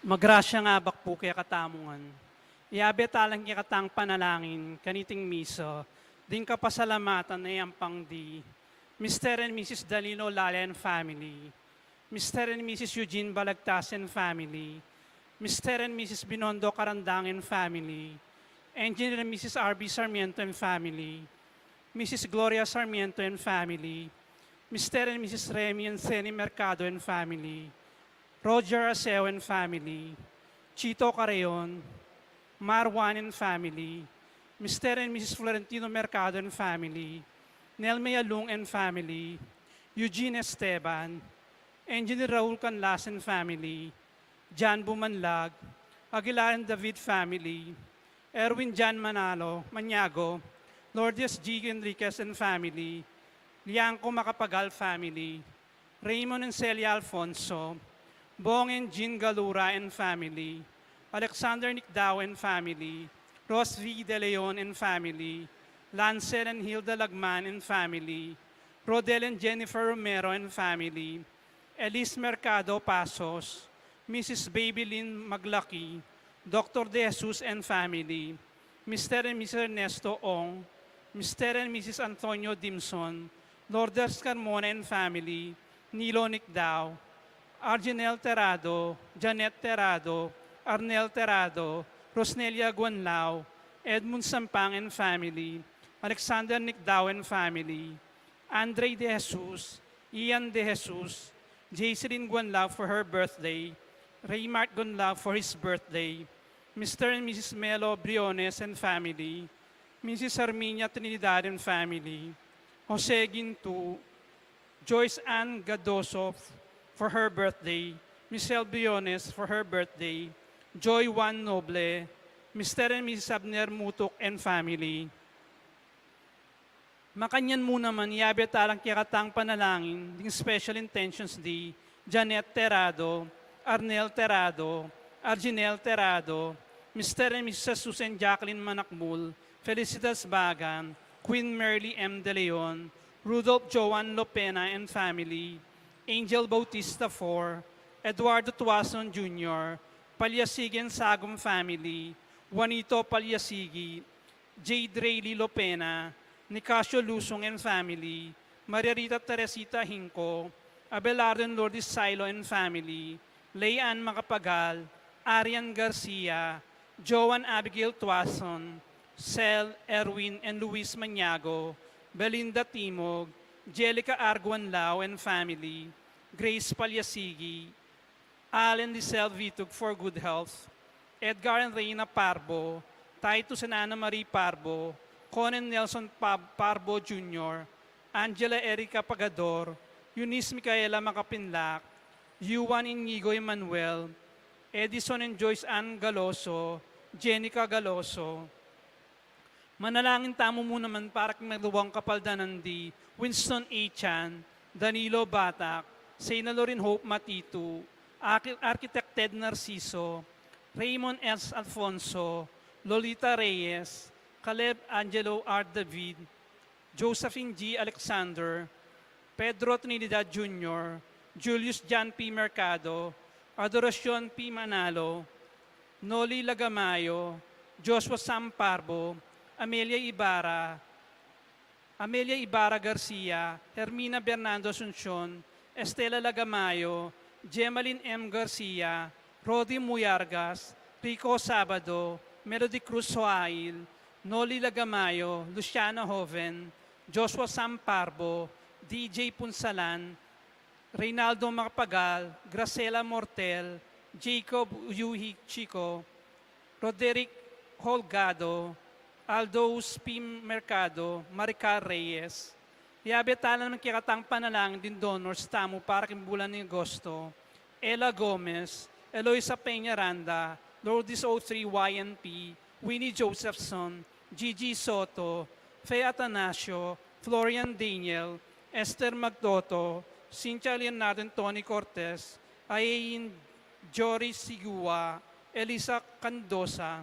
Magrasya nga bakpo kaya katamungan. Iabe talang katang panalangin, kaniting miso, din kapasalamatan na yampang di. Mr. and Mrs. Dalino Lala and family. Mr. and Mrs. Eugene Balagtas and family. Mr. and Mrs. Binondo Karandang and family. Engineer and Mrs. R.B. Sarmiento and family. Mrs. Gloria Sarmiento and family. Mr. and Mrs. Remy and Seni Mercado and family. Roger Aseo and family, Chito Carreon, Marwan and family, Mr. and Mrs. Florentino Mercado and family, Nelme Alung and family, Eugene Esteban, Engineer Raul Canlas and family, John Bumanlag, Aguilar and David family, Erwin John Maniago, Lourdes G. Enriquez and family, Lianco Macapagal family, Raymond and Celia Alfonso, Bong and Jean Galura and family, Alexander Nicdao and family, Ross V. De Leon and family, Lancel and Hilda Lagman and family, Rodel and Jennifer Romero and family, Elise Mercado Pasos, Mrs. Babylin Maglaki, Dr. De Jesus and family, Mr. and Mrs. Ernesto Ong, Mr. and Mrs. Antonio Dimson, Lourdes Carmona and family, Nilo Nicdao, Arginel Terado, Janet Terado, Arnel Terado, Rosnelia Guanlao, Edmund Sampang and family, Alexander Nicdao and family, Andre De Jesus, Ian De Jesus, Jacelyn Guanlao for her birthday, Raymart Guanlao for his birthday, Mr. and Mrs. Melo Briones and family, Mrs. Arminia Trinidad and family, Jose Gintu, Joyce Ann Gadoso for her birthday, Michelle Briones for her birthday, Joy Juan Noble, Mr. and Mrs. Abner Mutok and family. Makanyan mo naman, iabe talang kikatang panalangin, ding special intentions di, Janet Terado, Arnel Terado, Arginel Terado, Mr. and Mrs. Susan Jacqueline Manakmul, Felicitas Bagan, Queen Merly M. De Leon, Rudolph Joan Lopena and family, Angel Bautista IV, Eduardo Tuason Jr., Palyasigi and Sagum family, Juanito Palyasigi, Jade Rayleigh Lopena, Nicasio Lusong and family, Maria Rita Teresita Hinco, Abelardo and Lourdes Silo and family, Leanne Macapagal, Arian Garcia, Joan Abigail Tuason, Cel, Erwin, and Luis Maniago, Belinda Timog, Jelica Arguanlao and family, Grace Palyasigi, Allen Lisel Vitug for good health, Edgar and Reina Parbo, Titus and Ana Marie Parbo, Conan Nelson Parbo Jr., Angela Erica Pagador, Eunice Micaela Macapinlac, Yuan Inigo Emmanuel, Edison and Joyce Ann Galoso, Jenica Galoso. Manalangin tamo mo naman para kang maluwang kapaldanan di Winston A. Chan, Danilo Batak, Seyna Lorin Hope Matitu, Architect Ted Narciso, Raymond S. Alfonso, Lolita Reyes, Caleb Angelo R. David, Josephine G. Alexander, Pedro Trinidad Jr., Julius John P. Mercado, Adoracion P. Manalo, Noli Lagamayo, Joshua Sam Parbo, Amelia Ibarra Garcia, Hermina Bernardo Asuncion, Estela Lagamayo, Gemaline M. Garcia, Rodi Muyargas, Rico Sabado, Melody Cruz Soail, Noli Lagamayo, Luciano Joven, Joshua Sam Parbo, DJ Punsalan, Reynaldo Macapagal, Gracela Mortel, Jacob Yuhi Chico, Roderick Holgado, Aldos P. Mercado, Maricar Reyes. Iabetala naman kikatang panalangin din donors tamo para kimbulan ni Agosto, Ella Gomez, Eloisa Peñaranda, Lourdes O3 YNP, Winnie Josephson, Gigi Soto, Fe Atanasio, Florian Daniel, Esther Magdoto, Cynthia Leonardo and Tony Cortez, Ayin Jory Sigua, Elisa Candosa.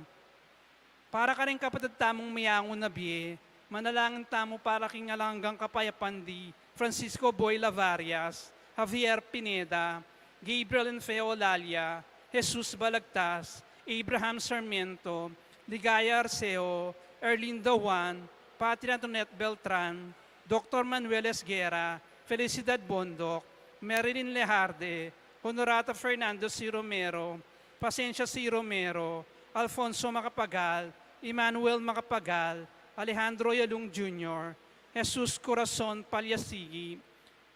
Para ka rin kapatid tamong mayangon na biye, manalangin tamo para kingalanggang kapayapandi, Francisco Boy Lavarias, Javier Pineda, Gabriel and Feo Lalia, Jesus Balagtas, Abraham Sarmiento, Ligaya Arceo, Erlinda Juan, Patri Antoinette Beltran, Dr. Manuel Esguera, Felicidad Bondoc, Marilyn Lejarde, Honorata Fernando C. Romero, Pasensya C. Romero, Alfonso Macapagal, Emmanuel Macapagal, Alejandro Yalung Jr., Jesus Corazon Palyasigi,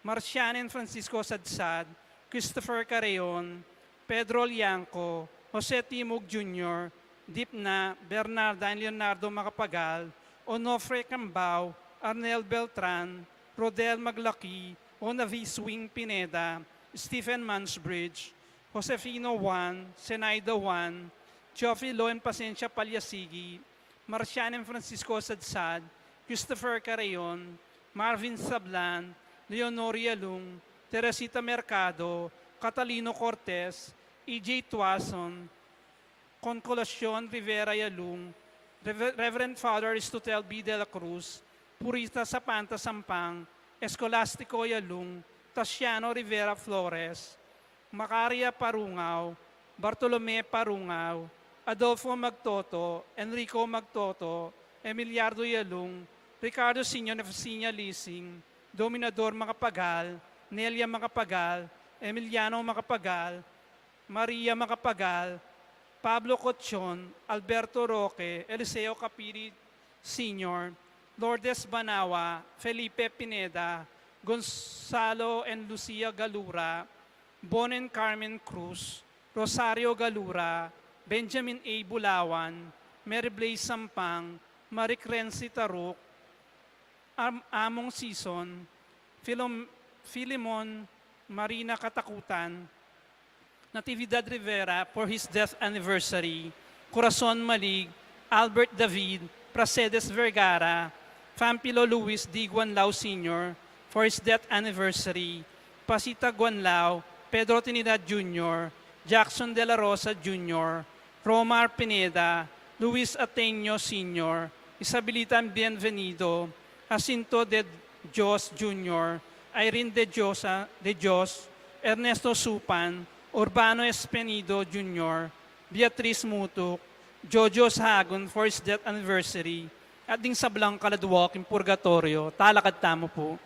Marcianen Francisco Sadsad, Christopher Carreon, Pedro Lianco, Jose Timog Jr., Dipna, Bernarda and Leonardo Macapagal, Onofre Cambao, Arnel Beltran, Rodel Maglaki, Onavi Swing Pineda, Stephen Mansbridge, Josefino Juan, Senaida Juan, Geoffrey Loen Pasensya Palyasigi, Marcianen Francisco Sadsad, Christopher Carreon, Marvin Sablan, Leonoria Lung, Teresita Mercado, Catalino Cortez, E.J. Tuason, Concolacion Rivera Yalung, Reverend Father Aristotel B. de la Cruz, Purita Sapanta Sampang, Escolastico Yalung, Tasiano Rivera Flores, Macaria Parungaw, Bartolome Parungaw, Adolfo Magtoto, Enrico Magtoto, Emiliardo Yalung, Ricardo Sino Nefasinya Lising, Dominador Macapagal, Nelia Macapagal, Emiliano Macapagal, Maria Macapagal, Pablo Cochon, Alberto Roque, Eliseo Capiri Sr., Lourdes Banawa, Felipe Pineda, Gonzalo and Lucia Galura, Bon and Carmen Cruz, Rosario Galura, Benjamin A. Bulawan, Mary Blaise Sampang, Marie Crency Taruk, Among Sison, Philemon Marina Katakutan, Natividad Rivera for his death anniversary, Corazon Malig, Albert David, Pracedes Vergara, Fampilo Luis D. Guanlao Sr. for his death anniversary, Pasita Guanlao, Pedro Trinidad Jr., Jackson De La Rosa Jr., Romar Pineda, Luis Ateño Sr., Isabelita Bienvenido, Jacinto de Dios Jr., Irene de Dios, Ernesto Supan, Urbano Espenido Jr., Beatriz Mutuk, Jojo Hagon for his death anniversary, at ding sablang kaladwak in purgatorio, talakad tamo po.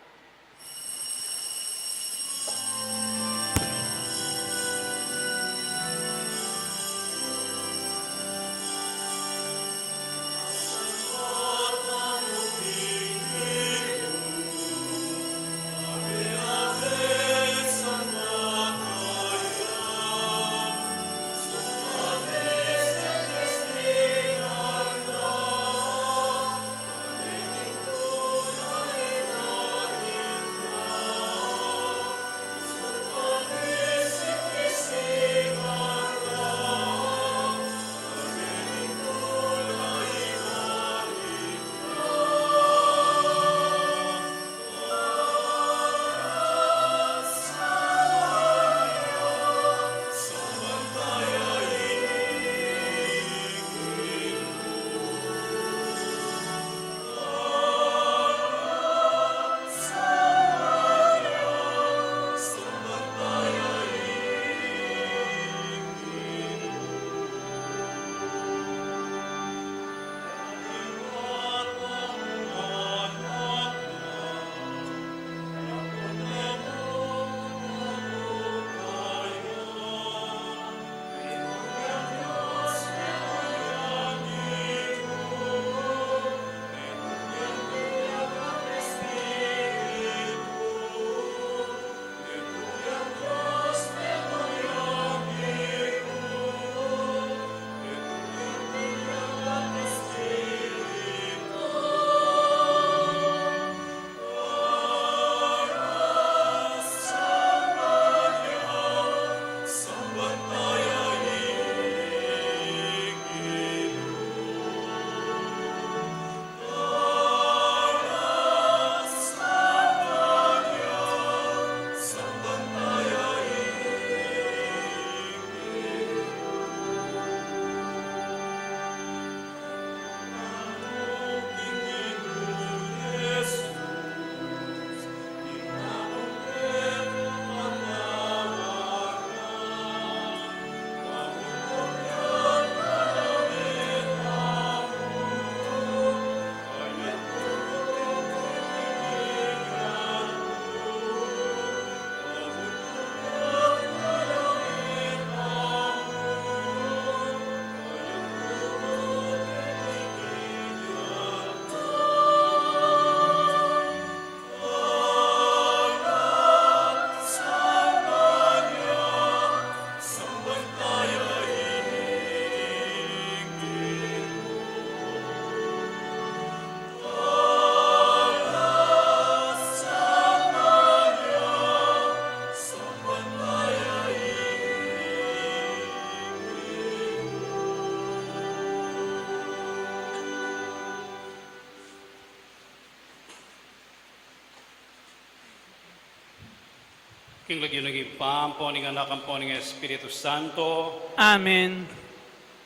King lagi nagipam po ning anak po ning Espiritu Santo. Amen.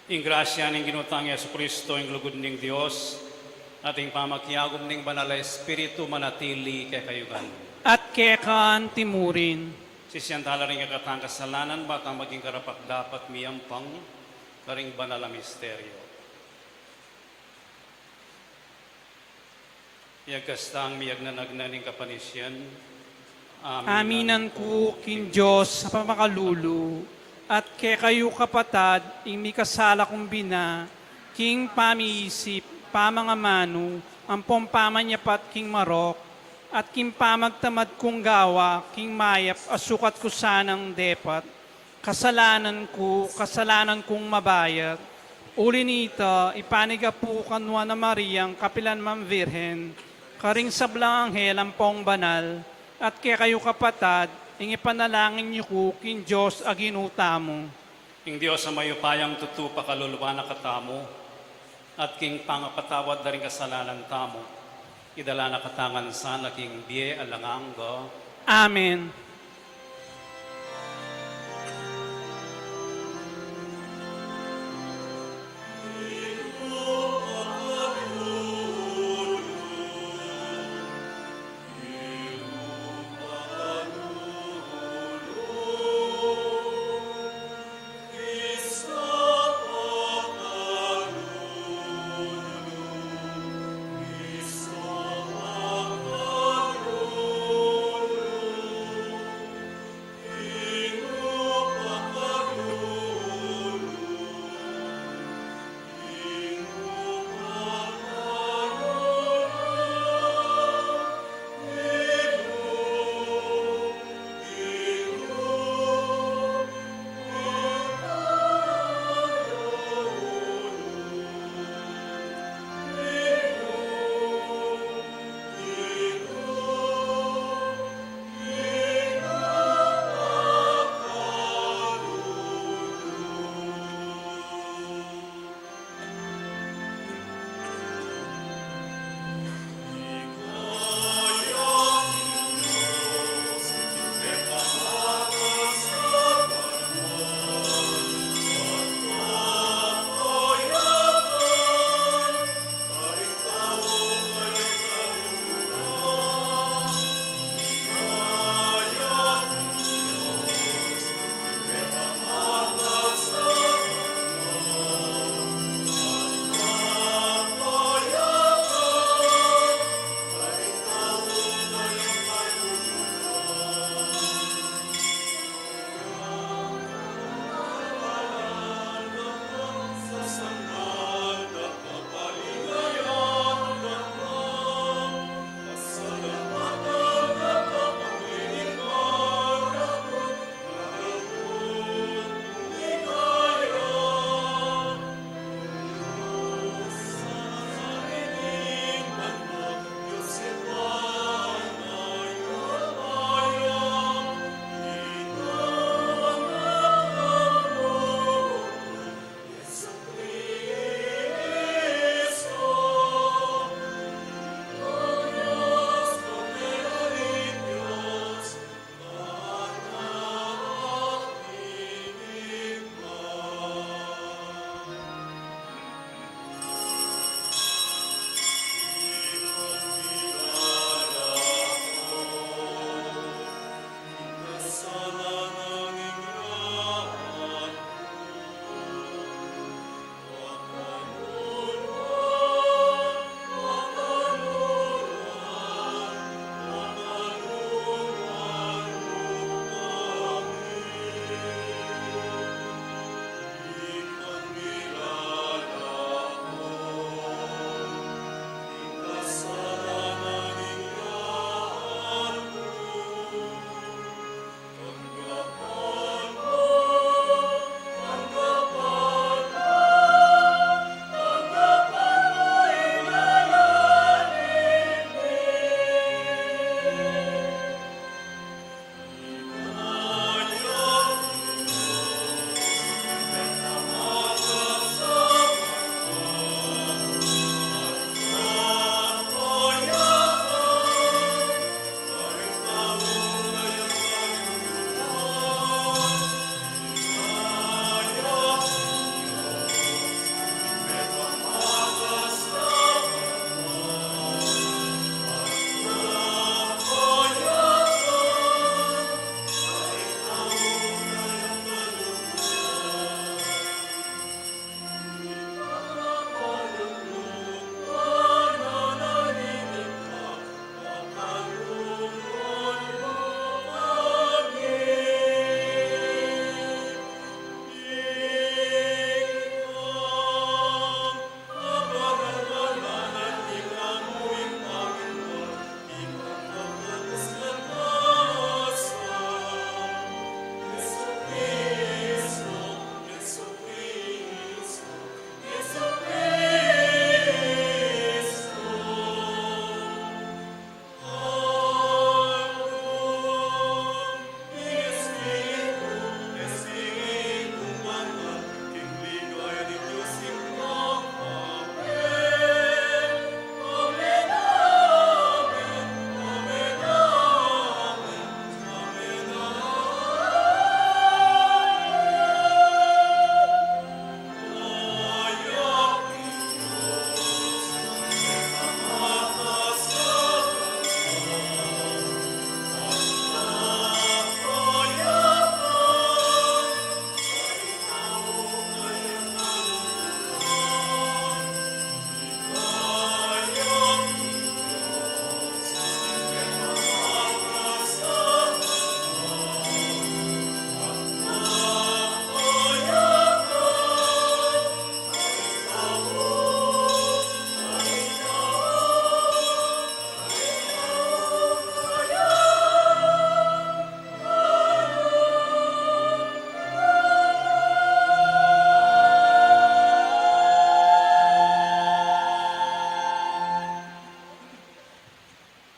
Ing grasya ning ginutang Yesu Kristo ing lugod ning Dios. Ating pamakyagom ning banal na Espiritu manatili kay kayugan. At kekan timurin. Sisiyantala rin katang kasalanan baka maging karapak dapat miyampang karing banal na misteryo. Iyagkastang miyag na nagnaning kapanisyan. Aminan ko kin Diyos sa pamakalulu at kay kayo kapatad ing mikasala kong bina king pamiisip pamangamano ang pompamanyapat king marok at king pamagtamad kong gawa king mayap asukat ko sanang depat kasalanan kong mabayat uli nito ipaniga po kanwa na Mariang kapilan mam Virhen karing sablang anghel ang pong banal at kaya kayo kapatad, ing ipanalangin niyo ko kin Diyos aginuta mo. Ing Diyos sa mayupayang tutupa kaluluwa na katamo, at king pangapatawad na rin kasalanan tamo, idala na katangan sana king biye alanganggo. Amen.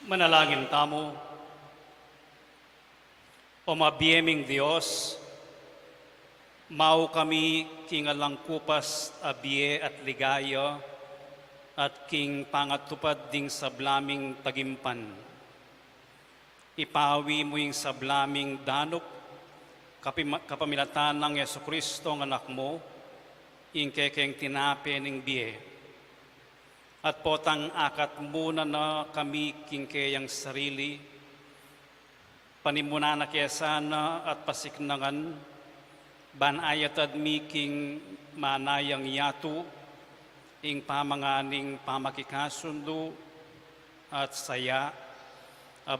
Manalangin tamo. O mabiyeming Diyos, mao kami kingalang kupas abiye at ligaya at king pangatupad ding sablaming tagimpan. Ipawi mo yung sablaming danok, kapamilatan ng Yesu Kristo ng anak mo, ing kekeng tinape ng biye. At potang akat muna na kami kingkeyang sarili, panimuna na kesana at pasiknangan, banayatad miking manayang yatu, ing pamanganing pamakikasundo at saya,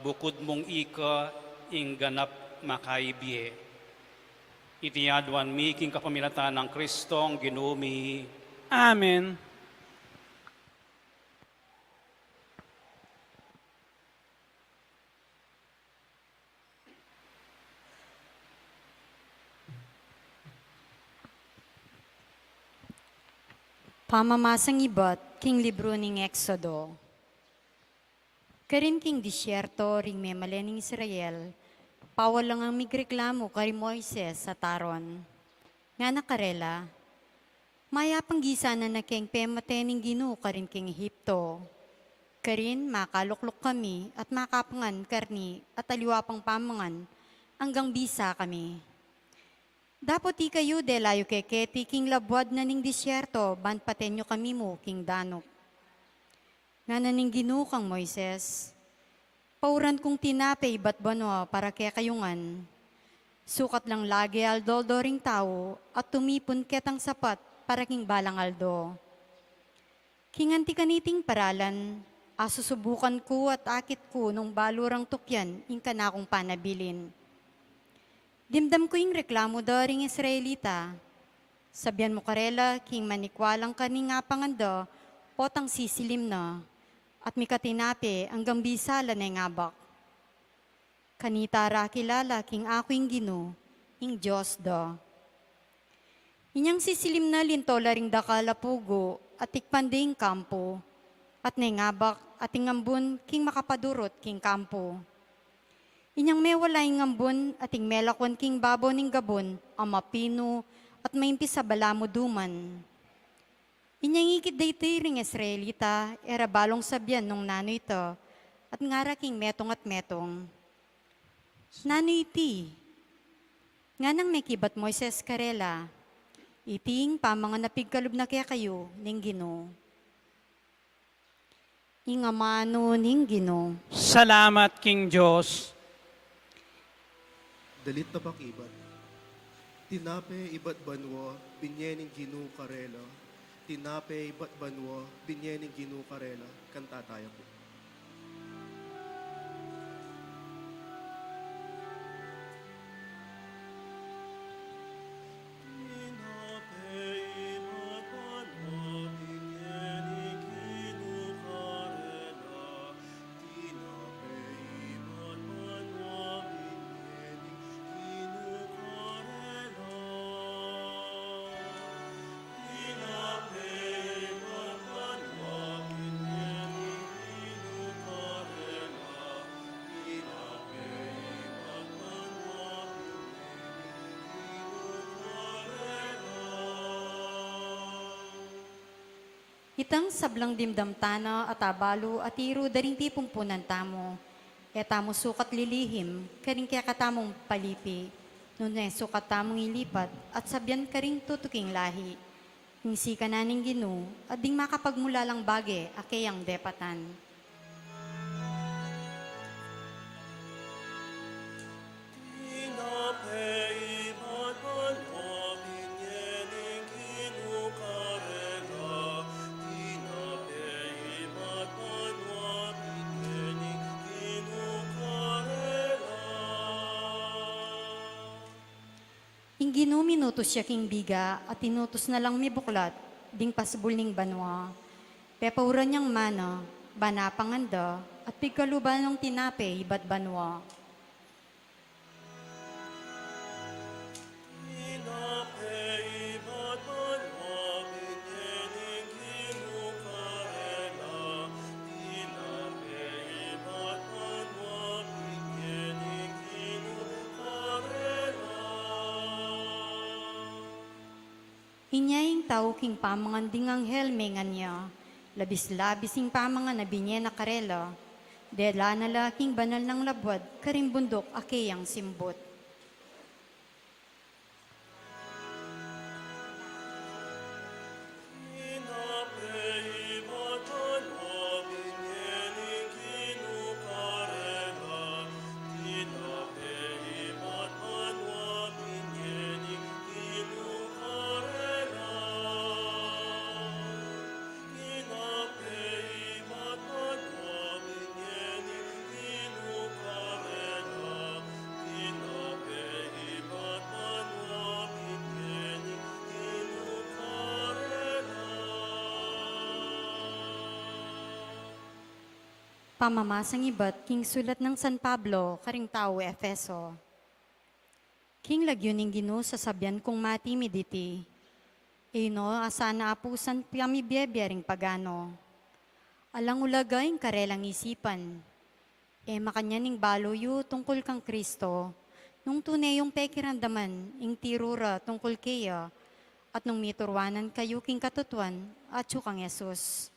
bukod mong ika ing ganap makaibiye. Itiyaduan miking kapamilatan ng Kristong ginumi. Amen. Pamamasang ibat, king libro ning Exodo. Karin king disyerto, ring memalening Israel, pawal lang ang migreklamo kari Moises sa taron. Nga nakarela, mayapang gisana na king pematening ginu karin king Ehipto. Karin makaluklok kami at makapangan karni at aliwapang pamangan hanggang bisa kami. Dapat ti kayo de layo keketi king labwad na ning disyerto, ban patenyo kami mo king danok. Nga naning ginu kang Moises, pauran kong tinape ibat bano para kaya kayungan. Sukat lang lagi aldodoring tao at tumipon ketang sapat para king balang aldo. Kinganti kaniting paralan, asusubukan ko at akit ko nung balurang tukyan ing kanakong panabilin. Dimdam ko yung reklamo daring Israelita. Sabyan mo karela, king manikwalang kaning nga panganda, potang sisilim na, at mikatinape ang gambisala na ngabak. Kanita ra kilala, king ako yung ginu, ing Diyos da. Inyang sisilim na lintola ring dakala pugo, at tikpanding kampo, at nangabak at ingambun king makapadurot king kampo. Inyang may walay ngambon at ing melakon king babo ning gabon, ang mapino at maimpi sa balamo duman. Inyang ikit daytoy ring Israelita, era balong sabyan nung nano ito, at ngara king metong at metong. Nano iti, nga nang nakibat Moises karela, iting pamangan napigkalub na kaya kayo, ning Gino. Ingamano ning Gino. Salamat, King Diyos. Dalit na pakibat. Tinape ibat banwa, binyening ginu karela. Tinape ibat banwa, binyening ginu karela. Kanta tayo po. Itang sablang dimdam tana at abalo at iro daring tipong punan tamo. Etamo sukat lilihim, karing kaya katamong palipi. Nunay sukat tamong ilipat at sabyan karing tutuking lahi. Hingsi ka naning ginu at ding makapagmula lang bage akayang depatan. Inginu minutos siya king biga at tinutos na lang mi buklat, ding pasbul ning banwa. Pepauran niyang mana, bana panganda, at pigkaluban ng tinape ibat banwa. Inyaying tao king pamangan ding anghel mengan niya, labis-labising pamangan na binye na karela, dela na laking banal ng labwad, karimbundok akeyang simbot. Pamamasang ibat, king sulat ng San Pablo, karing tao Efeso. King lagyuning Gino sa sabyan kong matimiditi. Ino, asana apusan piyami biyebiyering pagano. Alang ulagay karelang isipan. Makanyaning baloyo tungkol kang Kristo, nung tunay yung pekirandaman, ing tirura tungkol kaya, at nung miturwanan kayo king katutuan, at sukang Yesus.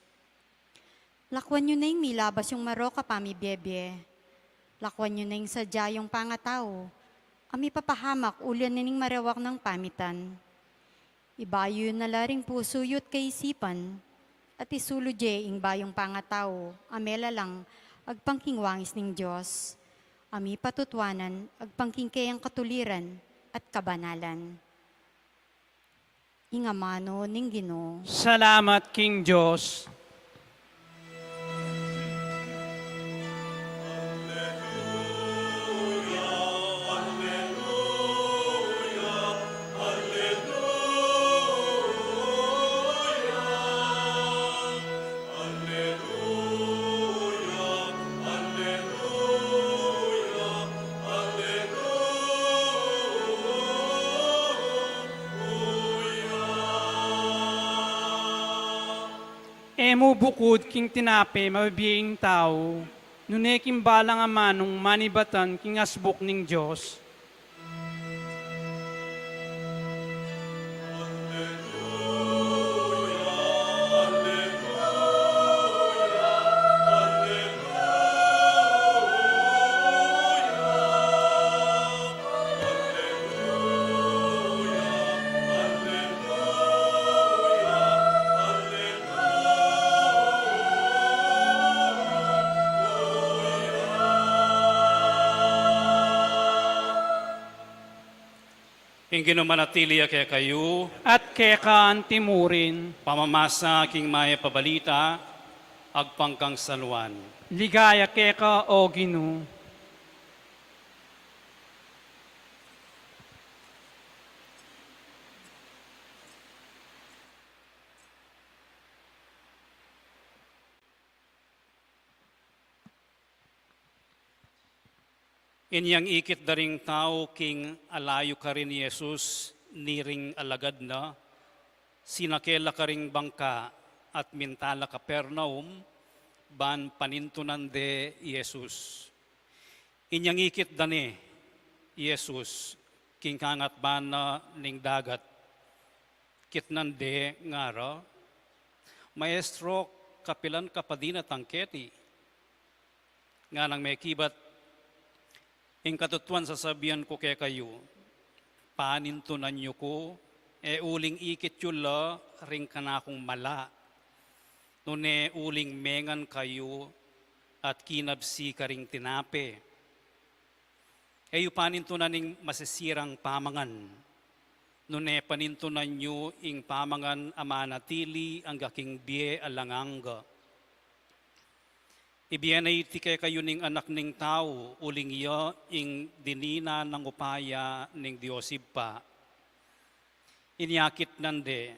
Lakwan nyo na yung milabas yung maroka pami bebe. Lakwan nyo na yung sadya yung pangatao. Ami papahamak ulian nining marawak ng pamitan. Ibayo na laring puso yut kaisipan. At isuludye ing bayong pangatao. Amela lang agpangkingwangis ning Diyos. Ami patutwanan agpangkingkayang katuliran at kabanalan. Ingamano ning Ginoo. Salamat, King Diyos. Emo bukod king tinape mabibiying tao, nuneking balang amanong manibatan king asbuk ning Diyos. King ginumanatili kaya kayo, At keka timurin, pamamasa king maya pabalita, agpangkang salwan. ligaya keka o Ginoo. Inyang ikit daring tao king alayo ka rin ni Jesus, niring alagad na, sinakela ka ring bangka at mintala Kapernaum, ban panintunan de Jesus. Inyang ikit dani, Jesus, king kangat ban na ning dagat, kitnan de ngara, maestro kapilan kapadina tangketi, nga nang may kibat, ing katutuan sasabihan ko kay kayo, panintunan niyo ko, uling ikit yula, ring kanakong mala. Nune uling mengan kayo, at kinabsi ka ring tinape. Eyo panintunan ing masisirang pamangan. Nune panintunan niyo ing pamangan amanatili ang gaking biye alanganga. Ibiyanay ti kayo ning anak ning tao, uling iya ing dinina ng upaya ning Diosib pa. Inyakit nande,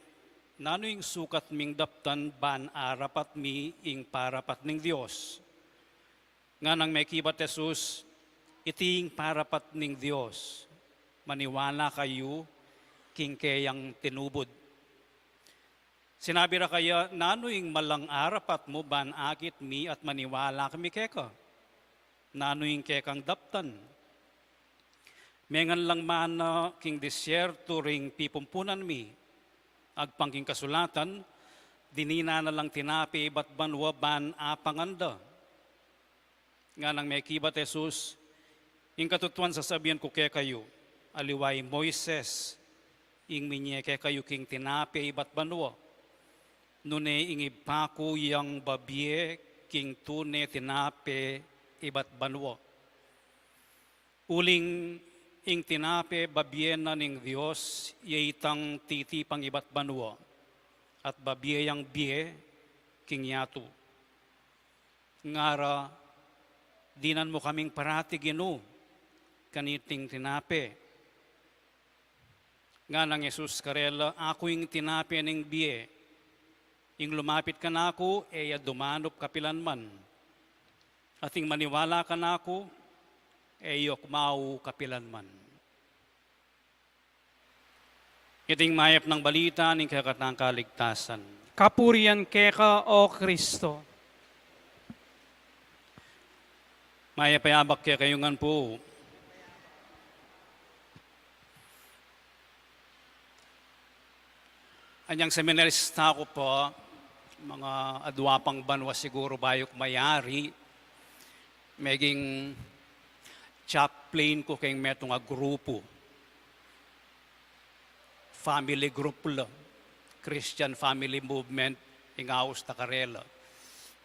nano ing sukat ming daptan ban arapat mi ing parapat ning Dios. Nga nang may kibat Jesus, iting parapat ning Dios, maniwala kayo king kayang tinubod. Sinabi ra kaya, nanoing malang arapat mo ban akit mi at maniwala kami keka. Nanoing kekang daptan. Mengan lang man king disyerto ring pipumpunan mi. agpangking kasulatan, dinina na lang tinapi bat banwa ban apanganda. Nga nang may kibat Jesus, ing katutuan sasabihan ko kaya kayo, aliway Moises, ing minye kaya kayo king tinapi ibat banwa. Nune ing ipako yang babye king tune tinapi ibat banwa. Uling ing tinape babiyena ning Diyos, yaitang titipang ibat banwa, at babiyang biye king yato. Ngara, dinan mo kaming parati ginu, kaniting tinape. Nga nang Jesus karela, ako ing tinape ning biye, ing lumapit ka na ako, eya dumanop kapilan man. At ing maniwala ka na ako, eyok mau kapilan man. Iting mayap ng balita ng kakatang kaligtasan. Kapurian keka o Kristo. Mayapayabak kaya kayungan po. Anyang seminarista ko po, mga adwapang banwa siguro bayok mayari, maging chaplain ko kayong metong nga grupo. Family group la, Christian Family Movement, ingaos ta Karela.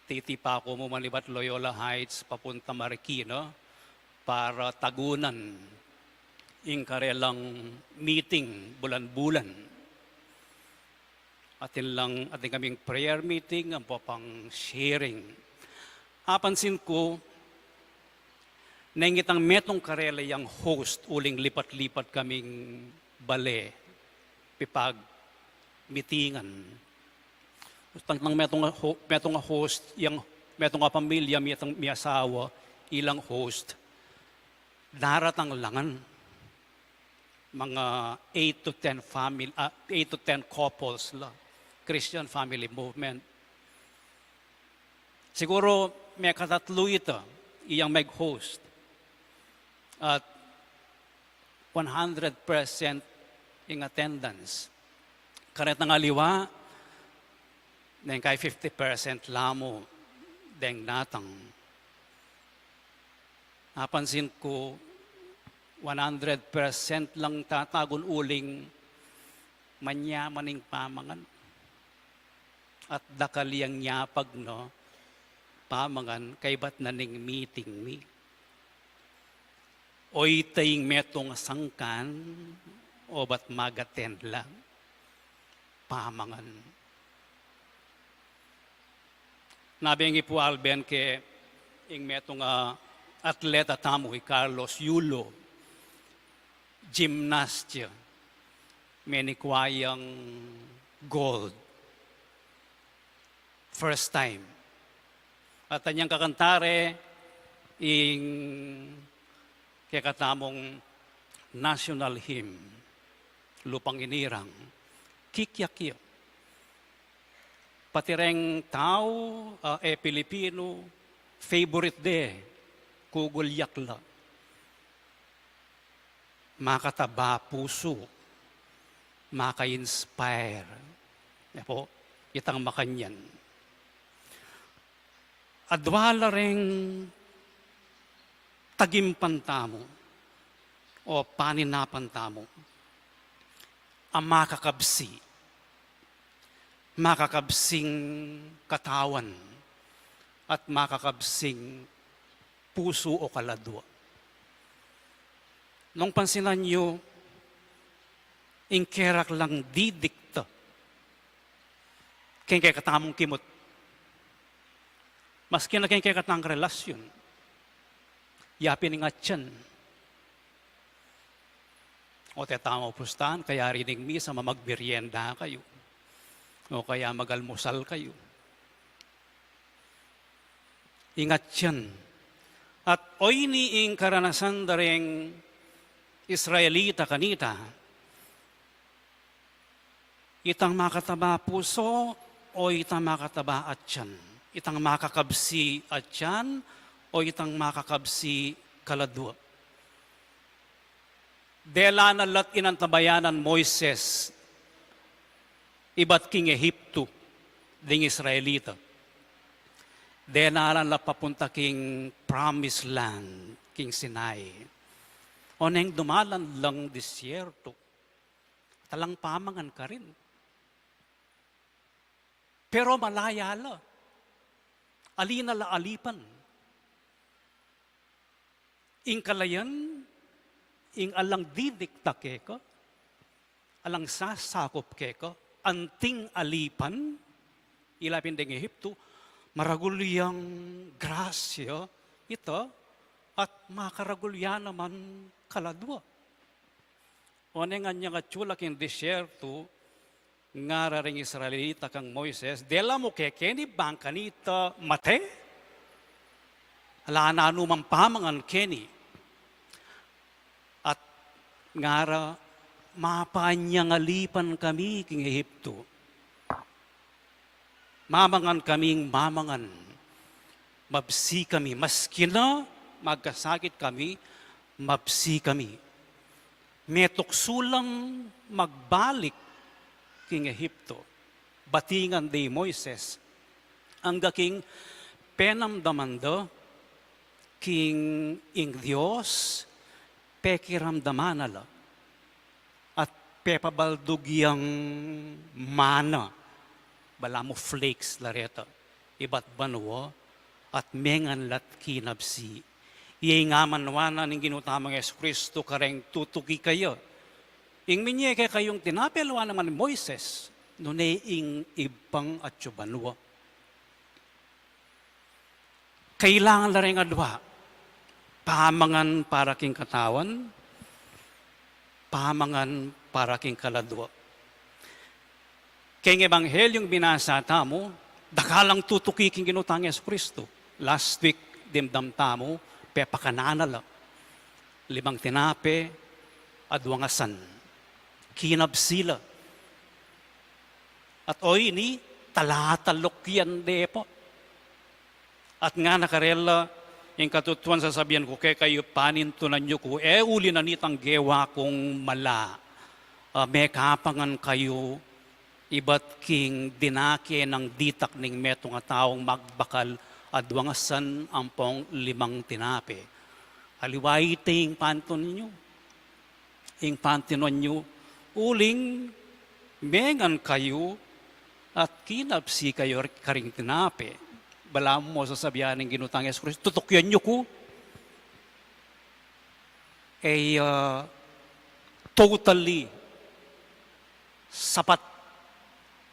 Titipa ko mo malibat Loyola Heights, papunta Marikina, para tagunan ing Karelang meeting, bulan-bulan. Atin kaming prayer meeting, ang pang sharing. Apansin ko, naingitang metong Karela yung host, uling lipat-lipat kaming bale, pipag mitingan. Tang metong host, yung metong pamilya, may asawa, ilang host, daratang langan. Mga 8 to 10 family, 8 to 10 couples la, Christian Family Movement. Siguro may katatlo ito, iyang mag-host. At 100% in attendance. Karet ng aliwa, dahil kay 50% lamo, dahil natang. Napansin ko, 100% lang tatagon uling manyamaning pamangan. At dakaliyang nyapag no, pamangan, kay ba't naning meeting mi. Oy tayong metong sangkan, o ba't mag-attend lang? Pamangan. Nabingi po Alben ke ing metong atleta tamo Carlos Yulo, gymnastia, menikwayang gold. First time. At anyang kakantare ing kakatamong national hymn, Lupang Inirang, Kikyakyo. Pati reng tao, Pilipino, favorite de, Kugulyakla. Makataba puso, maka-inspire. Po, itang makanyan. Adwala reng tagimpantamo o paninapantamo ang makakabsing katawan at makakabsing puso o kaladwa. Nung pansinan nyo, ingkerak lang didikta kaya kaya katamong kimot. Maski na kaya katang relasyon, yapin nga tiyan. O tetama pustahan, kaya rinig misa, mamagmerienda kayo. O kaya magalmusal kayo. Ingat yan. At oy niing karanasan dareng Israelita kanita, itang makataba puso o itang makataba atyan. Itang makakabsi atyan o itang makakabsi kaladwa. Dela na lat inantabayanan Moises, ibat king Ehipto, ding Israelita. Denaran la papunta king promised land, king Sinai. Oneng dumalan lang disyerto, talang pamangan ka rin. Pero malaya la, alina la alipan. Ing kalayan, ing alang didikta keko, alang sasakop keko, anting alipan, ilapin ding Ehipto, maragulyang grasya ito, at makaragulya naman kaladwa. O nga niya nga tsulak yung desyerto, nga raring Israelita kang Moises, dela mo keni bangka nita mate? Ala na anumang pamangan keni. At ngara, mapanyang alipan kami king Ehipto. Mamangan kaming mamangan. Mabsi kami. Maski na magkasakit kami, mabsi kami. Metuksulang magbalik king Ehipto. Batingan de Moises. Ang gaking penamdamanda king ing Diyos pekiramdamanala at pepabaldugyang mana bala mo flakes lareta ibat banwa at mengan lat kinabsi iyay nga manwana ning ginutamang Kristo kareng tutuki kayo ing minye kay kayong tinapelwa naman ni Moises nunay ing ibang at banwa kailangan la rin adwa pamangan para king katawan, pamangan para king kaladwa. Kaya ebanghelyong binasa tamo, dakalang tutuki king ginutang Yesu Kristo. Last week, dimdam tamo, pepakananala. 5 tinape, adwangasan. Kinabsila. At oy ni, talatalokyan de po. At nga nakarela, yung katutuan sasabihan ko, kaya kayo panintunan nyo ko, uli na nitang gewa kong mala. May kapangan kayo, ibat king dinake ng ditak ning meto nga taong magbakal adwangasan ang pong 5 tinape. Haliway ting panton ninyo. Ing pantinon nyo, uling mengan kayo at kinapsi kayo karing tinape. Bala mo sasabihan ng ginutang Yesu Kristo, tutukyan nyo ko. Totally sapat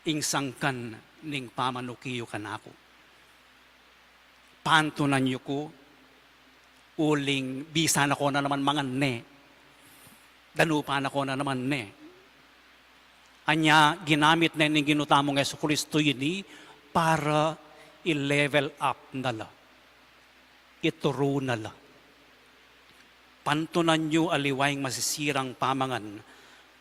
insangkan ning pamanukiyo kanako. Pantunan nyo ko, uling bisa na ko na naman mga ne. Danupa na ko na naman ne. Anya ginamit na ning ginutamong Yesu Kristo yun para i-level up nala. Ituro nala. Pantunan nyo aliwayng masisirang pamangan.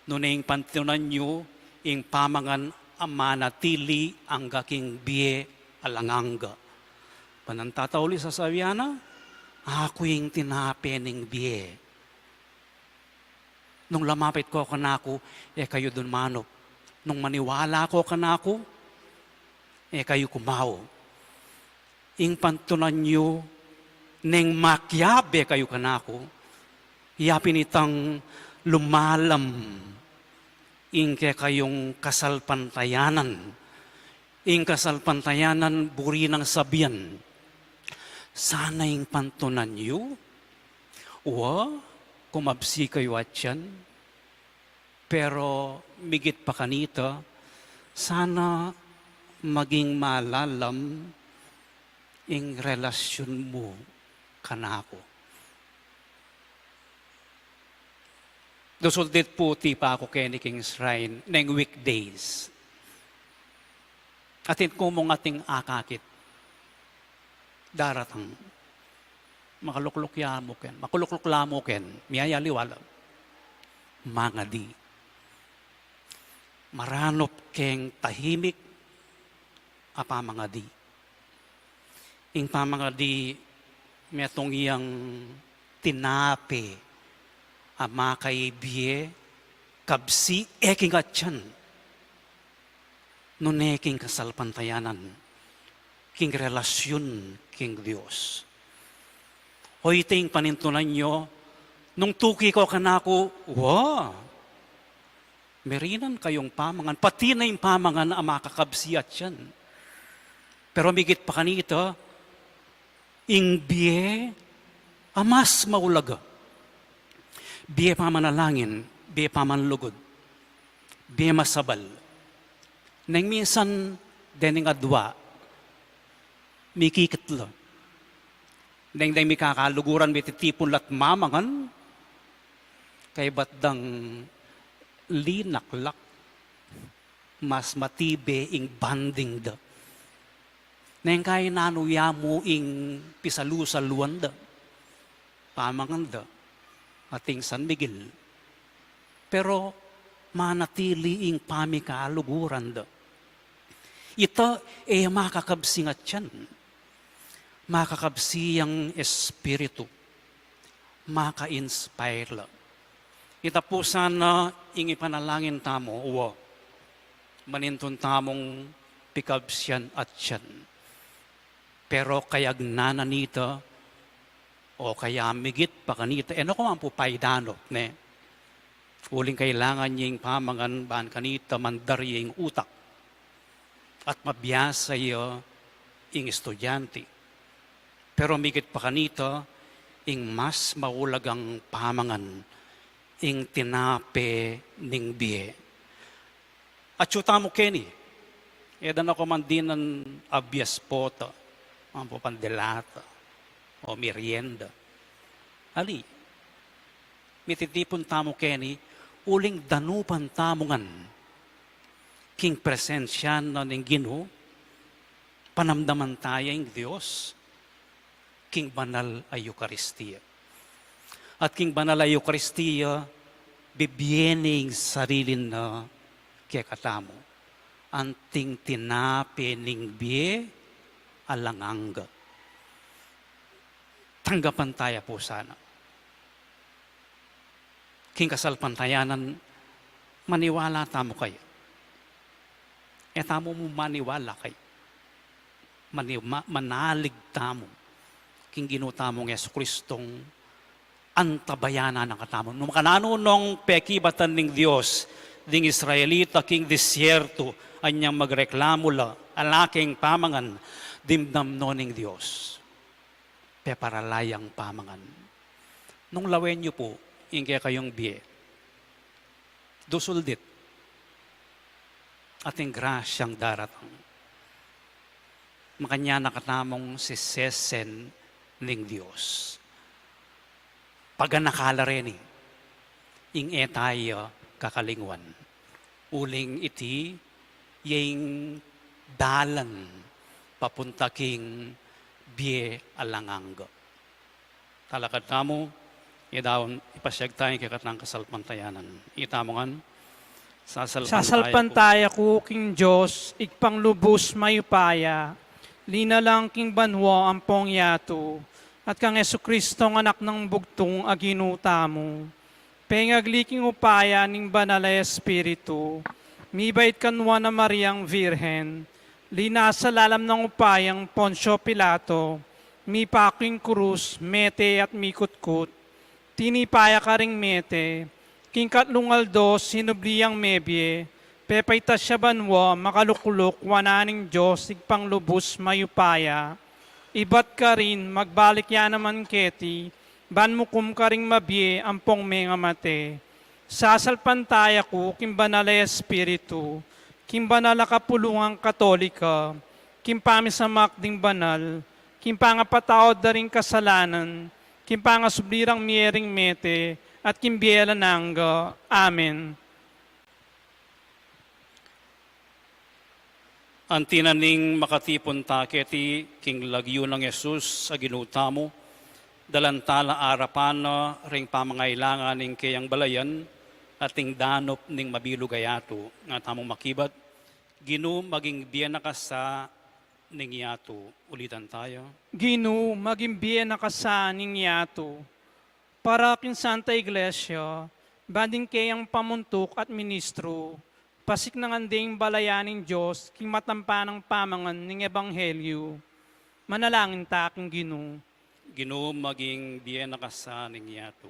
Nuneng pantunan nyo ing pamangan amanatili ang gaking biye alanganga. Panantatawli sa sabiana, ako yung tinapening biye. Nung lamapit ko kanako, kayo dun manop. Nung maniwala ko kanako, kayo kumaw. Ing pantunan nyo, neng makyabe kayo kanako, yapin itang lumalam, ing kayong kasalpantayanan, ing kasalpantayanan buri ng sabiyan. Sana ing pantunan nyo, kumabsi kayo at yan, pero migit pa kanita, sana maging malalam ing relasyon mo kanako. Dosuldit po ti pa ako kay ni King's Shrine ng weekdays. Atin kumong ating akakit. Daratang makalukluklamo ken, makuluklamo ken, miyaya liwala. Mga di. Maranop keng tahimik apa mga di. Ing pamangadi metong iyang tinape ama kay biye kabsi eking atyan. Nune king kasalpantayanan, king relasyon king Dios. Hoy ting panintunan nyo, nung tuki ko kanako, wow, merinan kayong pamangan, pati na yung pamangan ang makakabsiyat yan. Pero migit pa kanito, ing biye, amas maulaga. Biye pamanalangin, biye pamanlugod, biye masabal. Nang minsan, dening adwa, mikikitlo. Nang mikakaluguran, mititipon lat mamangan, kay batdang linaklak, mas matibe ing banding da. Nang kay nanuya mo ing pisalusaluan da, pamangan da, ating San Miguel. Pero manatili ing pamikaluguran da. Ito makakabsingat yan. Makakabsiyang espiritu. Maka-inspire la. Ita po sana ing ipanalangin tamo, uwa. Manintun tamong pikabsyan at yan. Pero kayag nananita, o kaya migit pa kanita, ano ko man po paidanok, ne? Uling kailangan niyang pamangan baan kanita mandari yung utak at mabiyasa yung estudyante. Pero migit pa kanita, ing mas maulagang pamangan, ing tinape ning biye. At yuta mo Kenny, edan ako man din ng abyas po to, ang po pandelata, o merienda. Ali, mititipon tamo Kenny, uling danupan tamongan, king presensya na ning Ginoo, panamdaman tayo ng Diyos, king banal ay Eucharistia. At king banal ay Eucharistia, bibyening sarilin na kaya katamo, anting tinape ning biye alanganga. Tanggapan tayo po sana. King kasalpantayanan, maniwala tamo kayo. E tamo mo maniwala kayo. Manalig tamo. King ginutamong Yesu Kristong antabayanan ng katamo. Nung makanano nung pekibatan ng Diyos, ding Israelita, king disyerto, anyang magreklamo la, alaking pamangan, dimdamno ng Diyos. Peparalayang pamangan. Nung lawen nyo po, ingke kayong biye, dusuldit, ating grasyang daratang. Makanya nakatamong si sesen ng Diyos. Pag nakala rin ing etay kakalingwan. Uling iti, yung dalan papunta king biye alanganga. Talakad tamo, idawon ipasyag tayo kikatang kasalpantayanan. Itamongan, Sasalpantaya ko, King Diyos, ikpang lubos mayupaya, lina lang King Banwa ang pongyato, at kang Yesu Kristo ng anak ng bugtong aginuta mo. Pengagliking upaya ning banal ay Espiritu, mibait kanwa na Mariang Virhen, lina sa lalam ng upayang Poncio Pilato, mi paking krus, mete at mikutkut, tinipaya ka ring mete, king katlungaldo, sinubliyang mebye, pepaytas siya banwa, makalukulok, wananing Diyos, igpang lubos, mayupaya. Ibat ka rin, magbalik yan naman keti, ban mukum ka ring mabye, ampong menga mate. Sasalpantaya ko, kim banal ay Espiritu, kim banal kapulungang Katolika, kim pamisamak ding banal, kim pangapataod da ring kasalanan, kim pangasublirang miering mete, at kimbiela nangga. Amen. Antinaning makatipon taketi, king lagyo ng Yesus sa ginutamo, dalantala arapan na ring pamangailangan ning kayang balayan, ating danop ning mabilugayato, nga tamong makibat, Ginu maging biyan na ka sa ning yato. Ulitan tayo. Ginu, maging biyan na kasaning yato. Para kin Santa Iglesia, banding kayang pamuntok at ministro, pasik ng anding balayanin Diyos, king matampa ng pamangan ng Ebanghelyo. Manalangin ta aking Ginoo. Ginoo maging biyen nakasaning yato.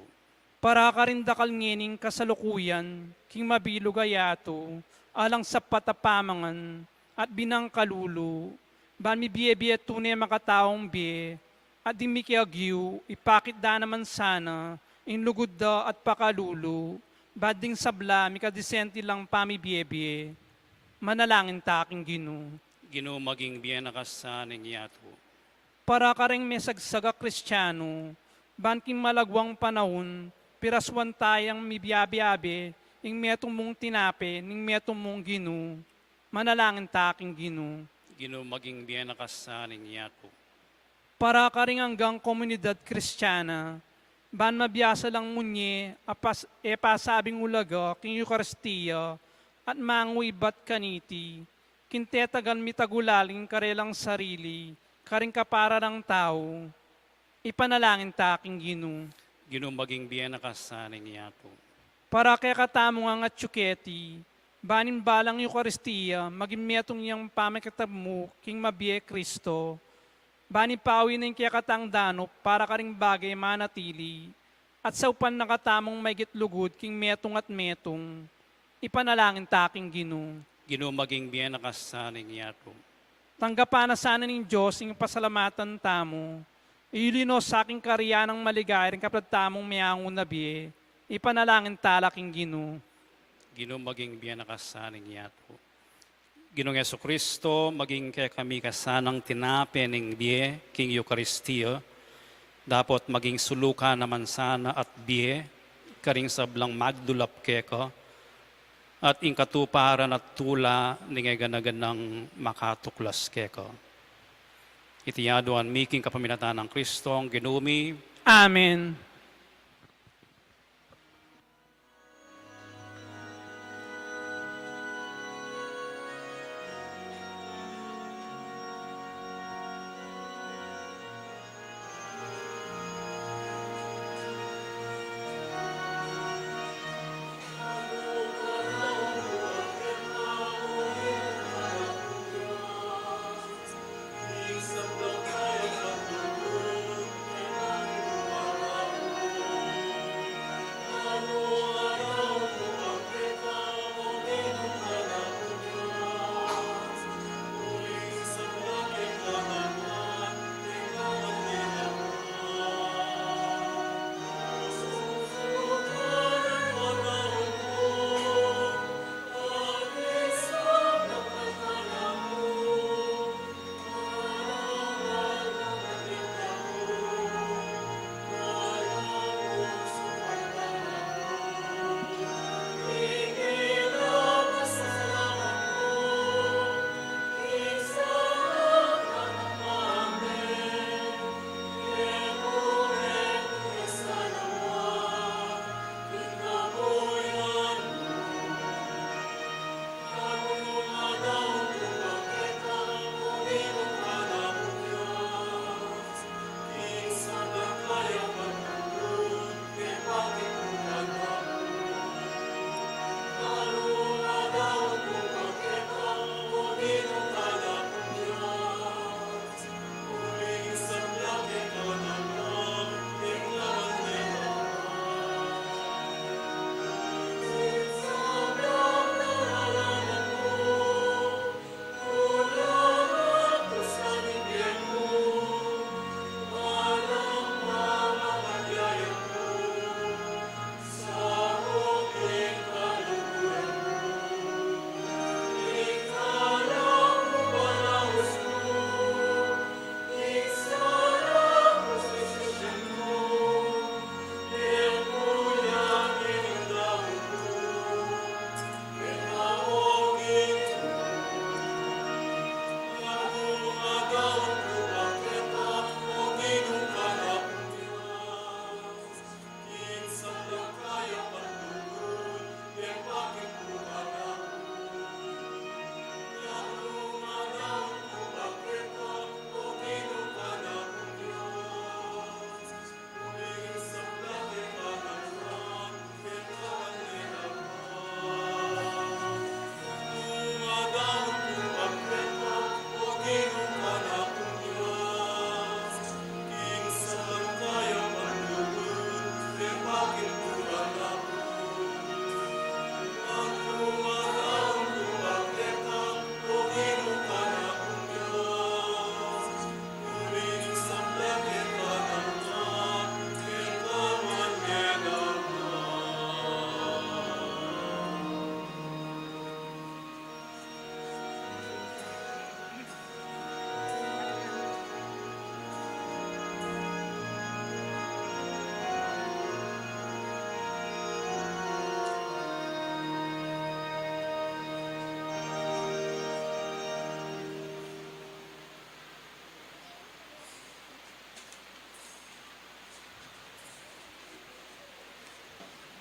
Para ka rin dakal ngening kasalukuyan, king mabilog ayato, alang sa patapamangan, at binang kalulu, ban mi biye tunay makataong biye, at di mi kiagyu, ipakit da naman sana, inlugod da at pakalulu, bading sabla, mi kadisenti lang pamibiye-biye. Manalangin ta aking Ginoo. Ginoo maging biyen nakasaning yato. Para ka rin may sagsaga Kristiyano, banking malagwang panahon, piraswan tayang mibiyabi-abi, ing metong mong tinape, ning metong mong Ginoo. Manalangin ta aking Ginoo. Ginoo maging biyen nakasaning yato. Para ka rin hanggang komunidad Kristiyana, ban mabiyasa lang munye, pasabing ulaga, king Eucharistia, at manguy bat kaniti, kintetagan mitagulaling karelang sarili, karing kapara ng tao, ipanalangin ta aking Ginoo. Ginoo maging biyen nakasaning yato. Para kaya katamo nga tsuketi, banin balang Eucharistia, maging metong niyang pamakitab mo, king mabiye Kristo, bani pawi ng kaya katang dano para karing bagay manatili, at sa upan nakatamong may gitlugod king metong at metong, ipanalangin ta aking Ginoo. Ginoo maging biyen nakasaning yato. Tanggapan na sana ng Diyos ang pasalamatan tamo, ilino sa aking karya ng maligay rin kapag tamong mayangon na biye, ipanalangin ta aking Ginoo. Ginoo maging biyen nakasaning yato. Ginoong Jesucristo, maging kay kami kasanang tinape ng biye, king Eucharistia, dapat maging suluka naman sana at biye, karing sablang magdulap keka, at inkatuparan at tula ng ganaganang makatuklas keka. Itiyaduan miking kapaminatan ng Kristo, ang ginumi. Amen.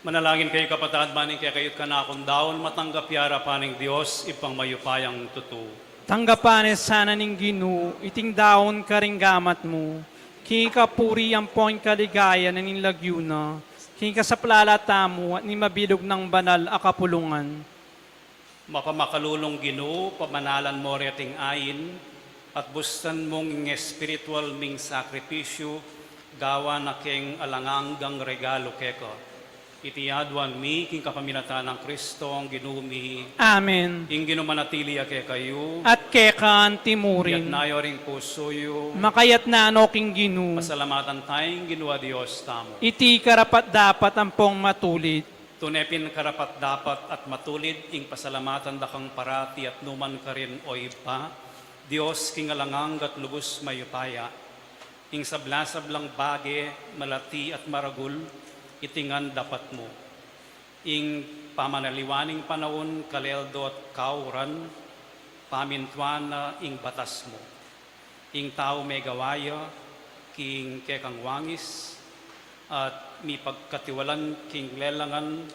Manalangin kayo kapatad, maning kaya kayot ka na akong daon, matanggap yara paning Diyos, ipang mayupayang tutu. Tanggapanes sana ning Ginu, iting daon ka ring gamat mo. King ka puri ang poing kaligaya na nilagyuna. King ka sa plalata mo at ni mabilog ng banal a kapulungan. Mapamakalulong Ginoo, pamanalan mo reting ayin, at bustan mong ing espiritual ming sakripisyo, gawa na keng alanganggang regalo keko. Itiyadwan mi, king kapaminatan ng Kristo, ang ginumi, Amen. ing ginumanatili ake kayo, At kekan yat timurin. nayo ring pusoyo, Makayat na ano king Ginu. pasalamatan tayong ginua Diyos tamo. Iti karapat dapat ang pong matulid. Tunepin karapat dapat at matulid, ing pasalamatan dakang parati at numan ka rin o ipa, Diyos king alangang at lubos mayupaya, ing sablasablang bage, malati at maragul, itingan dapat mo. Ing pamanaliwaning panahon, kaleldo at kauran, pamintwan na ing batas mo. Ing tao may gawaya, king kekang wangis, at mi pagkatiwalan king lelangan,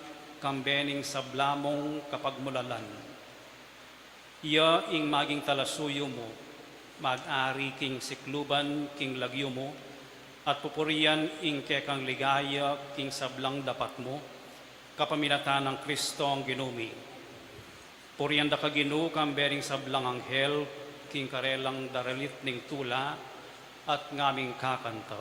kambening sablamong kapagmulalan. Iya ing maging talasuyo mo, mag-ari king sikluban king lagyo mo, at pupurian ing kekang ligaya king sablang dapat mo, kapaminatan ng Kristo ang ginumi. Purian da ka Ginoo kambering sablang anghel, king karelang daralit ning tula, at ngaming kakanta.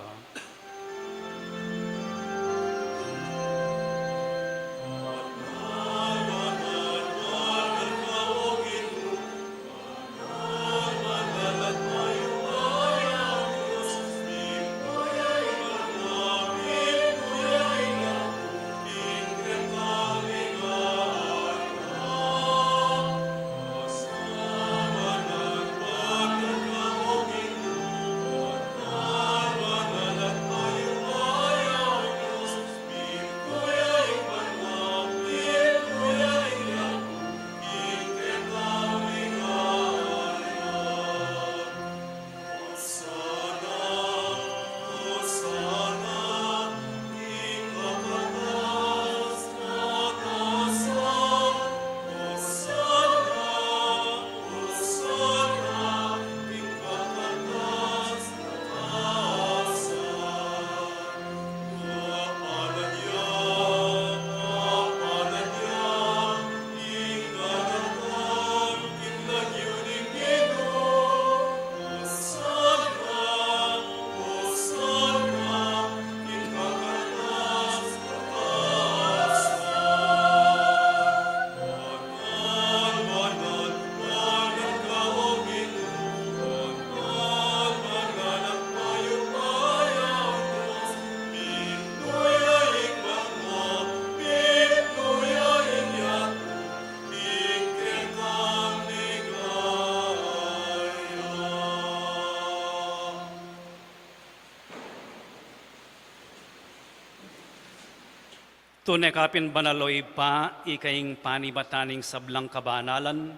Tunekapin banaloy pa, ikaing panibataning sablang kabanalan,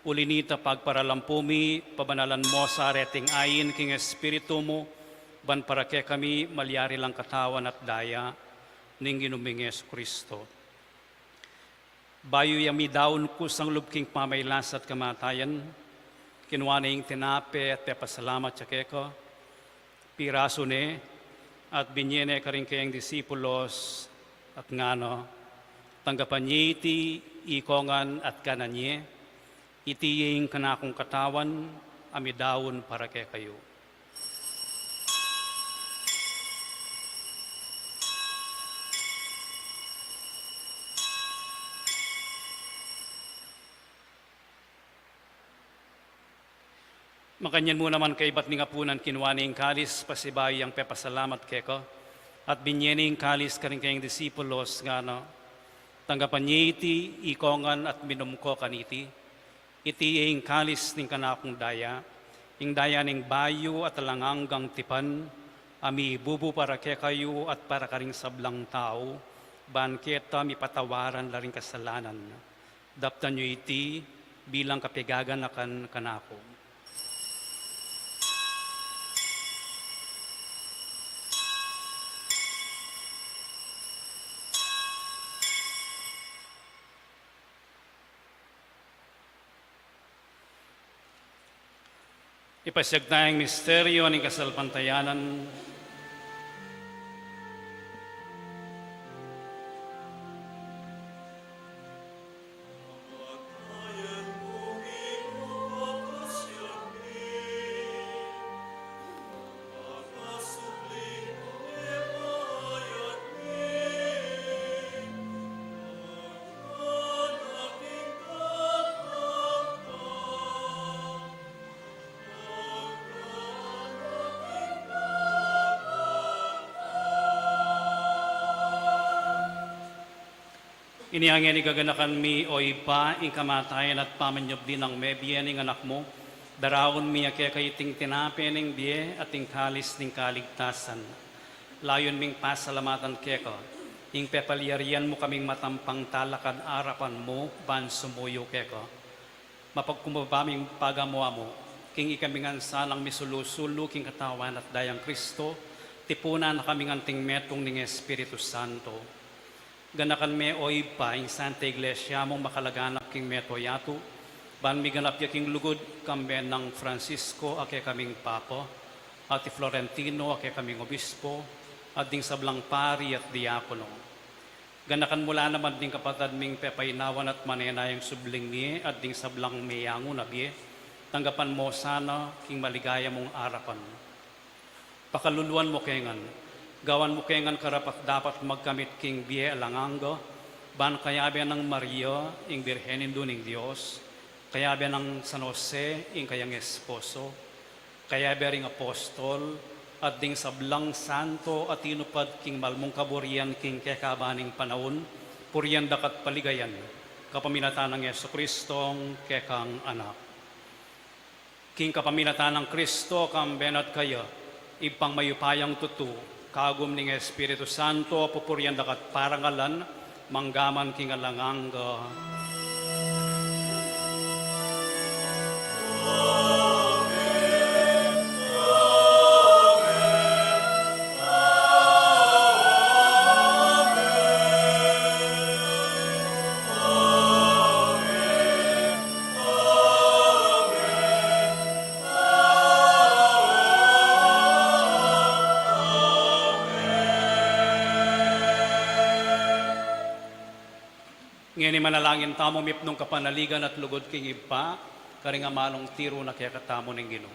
ulinita pagparalampumi, pabanalan mo sa reting ayin, king espiritu mo, ban para ke kami, malyari lang katawan at daya, ning ginuming Yesu Kristo. Bayo yami daon ko sang lubking pamaylas at kamatayan, kinuha na yung tinape at pasalamat sa keko, piraso ne, at binyene ka rin kayang disipulos, at ngano, tanggapan niya iti ikongan at kananye, itiying kanakong katawan, amidawon para kay kayo. Makanyan mo naman kay ba't nga punan kinuwaning kalis, pasibay ang pepasalamat keko, at binyening kalis ka rin kayong disipulos nga no, tanggapan niya iti, ikongan at minumko kaniti, iti yung kalis ning kanakong daya, ing daya ning bayo at langanggang tipan, ami bubu para kay kayo at para karing sablang tao, banketa mi patawaran la ring kasalanan, daptan nyo iti bilang kapigagan na kanako. Ipasyak tayong misteryo ng kasalpantayanan. Iniangyan igaganakan mi o ipa, ing kamatayan at pamanyob din ang mebiyan ng anak mo, darawon mi kaya kayiting tinape ng biye at ing kalis ng kaligtasan. Layon ming pasalamatan keko, ing pepalyarian mo kaming matampang talakad arapan mo, ban sumuyo keko. Mapagkumabaming pagamuha mo, king ikamingan salang misulusulo, king katawan at dayang Kristo, tipunan na kaming anting metong ng Espiritu Santo. Ganakan me o ipa, ing Santa Iglesia mong makalaganap king meto yato, ban miganap ya king lugod kamben ng Francisco ake kaming papo, at Florentino ake kaming obispo, at ding sablang pari at diakono. Ganakan mula naman ding kapatad ming pepainawan at manenayang subling ni at ding sablang mayango na biye, tanggapan mo sana king maligaya mong arapan. Pakaluluan mo kengan, gawan mo kengan karapat dapat magkamit king biye alanganggo, ban kayabe ng Maria, ing Birhenin duning Diyos, kayabe ng San Jose, ing kayang esposo, kayabe ring apostol, at ding sablang santo at inupad king malmong kaburian king kekabaning panahon, puriyan dakat paligayan, kapaminatan ng Yesu Kristong kekang anak. King kapaminatan ng Kristo, kambenat kaya, ipang mayupayang tutu, kagum ning Espiritu Santo, pupurian dakat parangalan, manggaman king alangangga. Ngayon manalangin tamo mipnong kapanaligan at lugod king ipa, karing amalong tiro na kaya katamo ng Ginoo.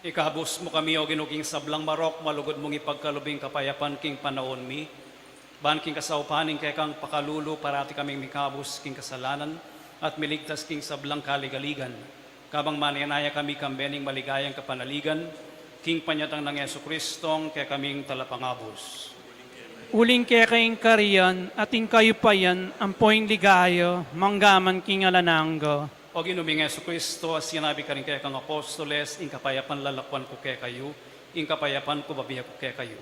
Ikabos mo kami o ginuging sablang marok, malugod mong ipagkalubing kapayapan king panahon mi. Ban king kasaupaning kay kang pakalulu, parati kaming mikabos king kasalanan, at miligtas king sablang kaligaligan. Kabang mananaya kami kambening maligayang kapanaligan, king panyatang ng Yesu Kristong kaya kaming talapangabos. Uling kaya kayong kariyan, ating kayo pa yan, ang poing ligayo, manggaman king alananggo. O ginuming Yesu Kristo, sinabi ka rin kaya kang apostoles, ing kapayapan lalakwan ko kaya kayo, ing kapayapan ko babiya ko kaya kayo.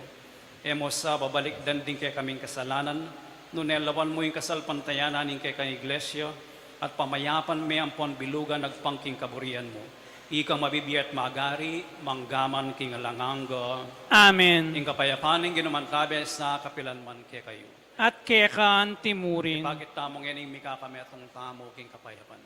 Emo sa babalik dan din kaya kaming kasalanan, nunelawan mo yung kasalpantayanan ing kaya kang iglesia, at pamayapan may ampon bilugan nagpangking kaburian mo. Ikang mabibiyat magari, manggaman king alanganggo. Amen. Ing kapayapan ing ginumantabe sa kapilanman kaya kayo. At kekan timurin. Bakit tamong yan ing mikakametong tamo king kapayapan.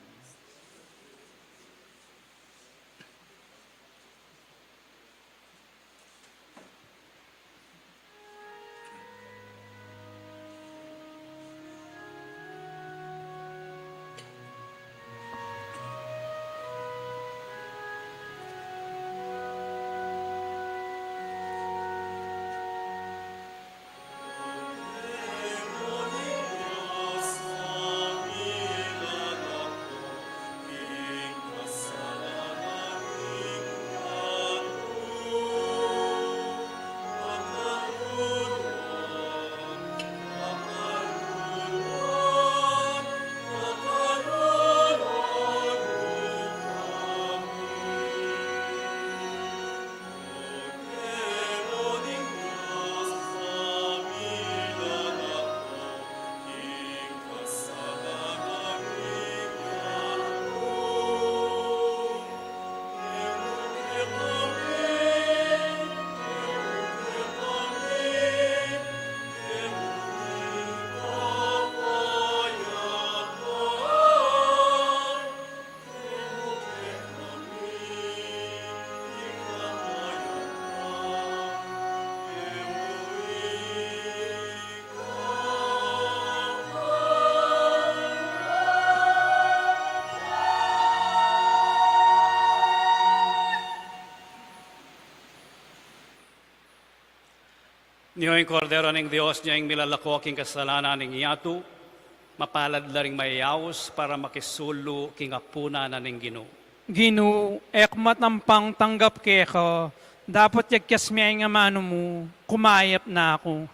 Niyo yung kordero ng Diyos niya yung milalako king kasalanan ng iyatu, mapalad na ring mayayaos para makisulo king apuna na ning Ginoo. Ginu, ekmat ng pangtanggap keko, dapat yagkas may nga mano mo, kumayap na ako.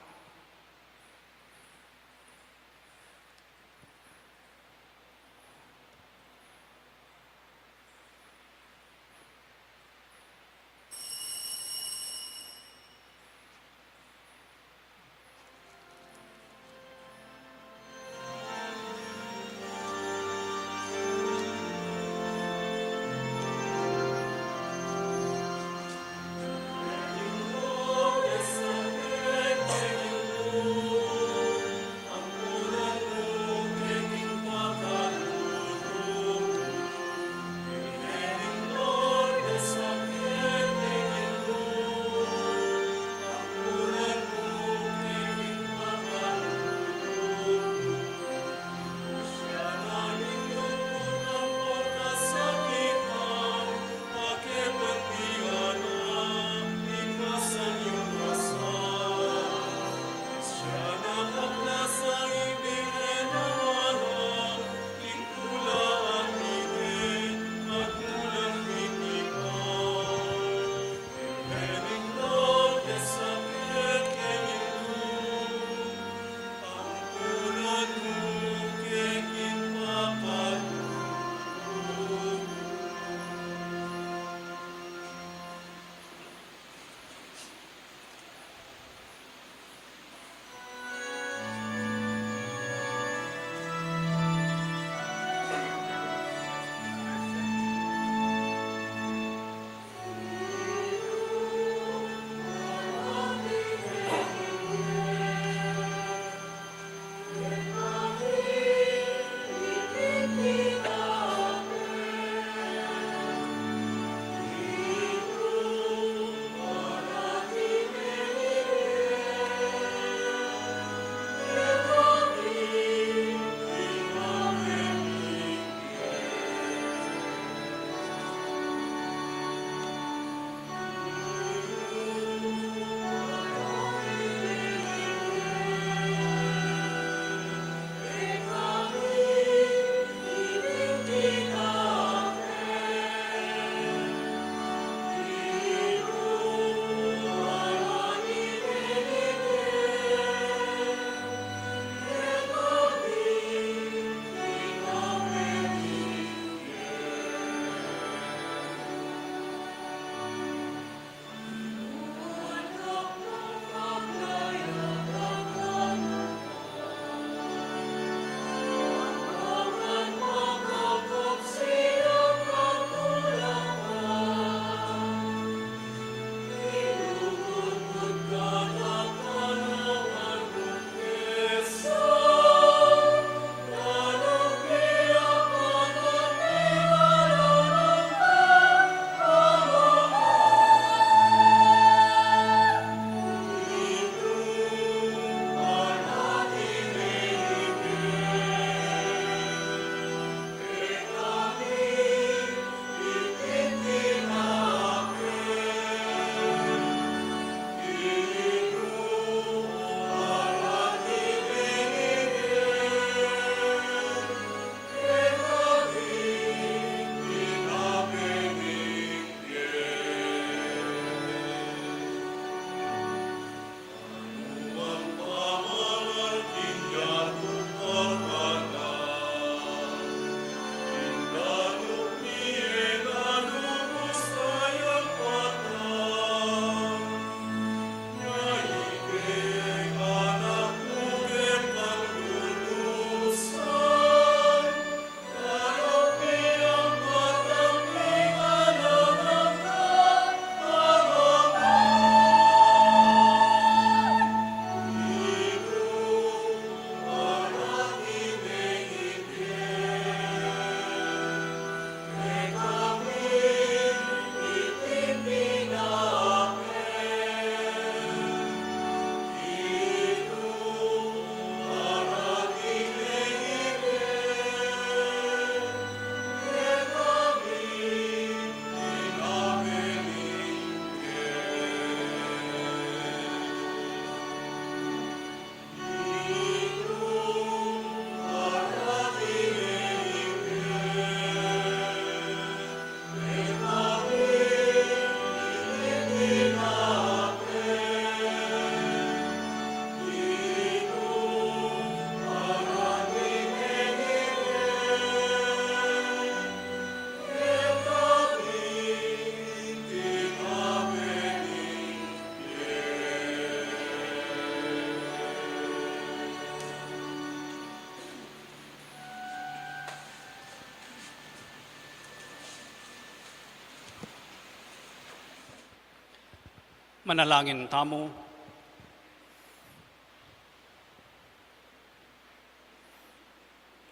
Manalangin tamo.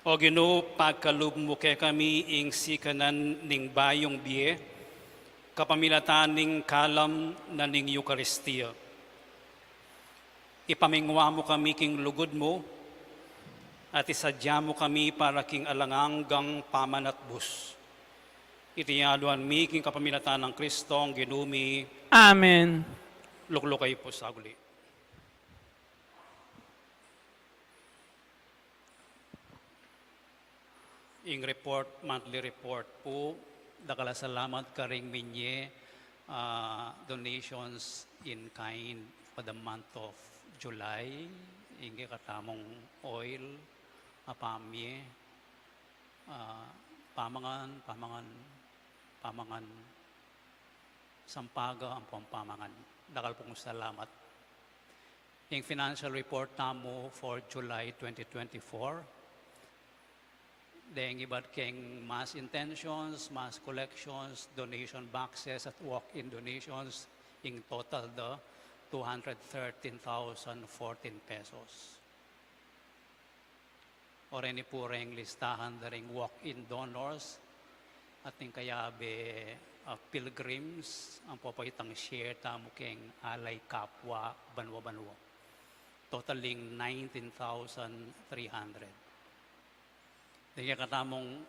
O Ginoo, pagkalub mo kay kami ing sikanan ning bayong biye, kapamilatan ning kalam na ning Eucharistia. Ipamingwa mo kami king lugod mo, at isadya mo kami para king alanganggang pamanatbus. Itiyaduan mi king kapamilatan ng Kristo ang ginumi, Amen. luklukay po sa uli. Ing report, monthly report po, dakala salamat karing minye donations in kind for the month of July. Ingi katamong oil, apamye, pamangan, sampaga, ang pampamangan. Dakal pong salamat. Ing financial report tamo for July 2024, Dahil iba't keng mass intentions, mass collections, donation boxes at walk-in donations, in total the 213,014 pesos. Or any po ring listahan da ring walk-in donors at yung kaya be pilgrims ang papayitang share tamo keng alay kapwa banwa-banwa. Totaling 19,300. Dahil katamong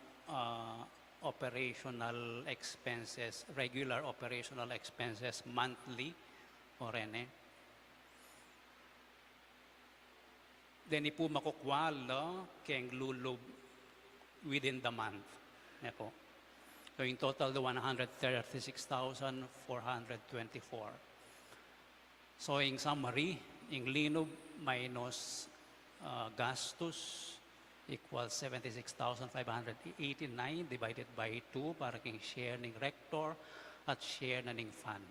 operational expenses, regular operational expenses monthly o rene. Then ipo makukwala keng lulub within the month. Nepo. So in total, the 136,424. So in summary, in linub minus gastos equals 76,589 divided by 2 para king share ng rector at share na ning fund.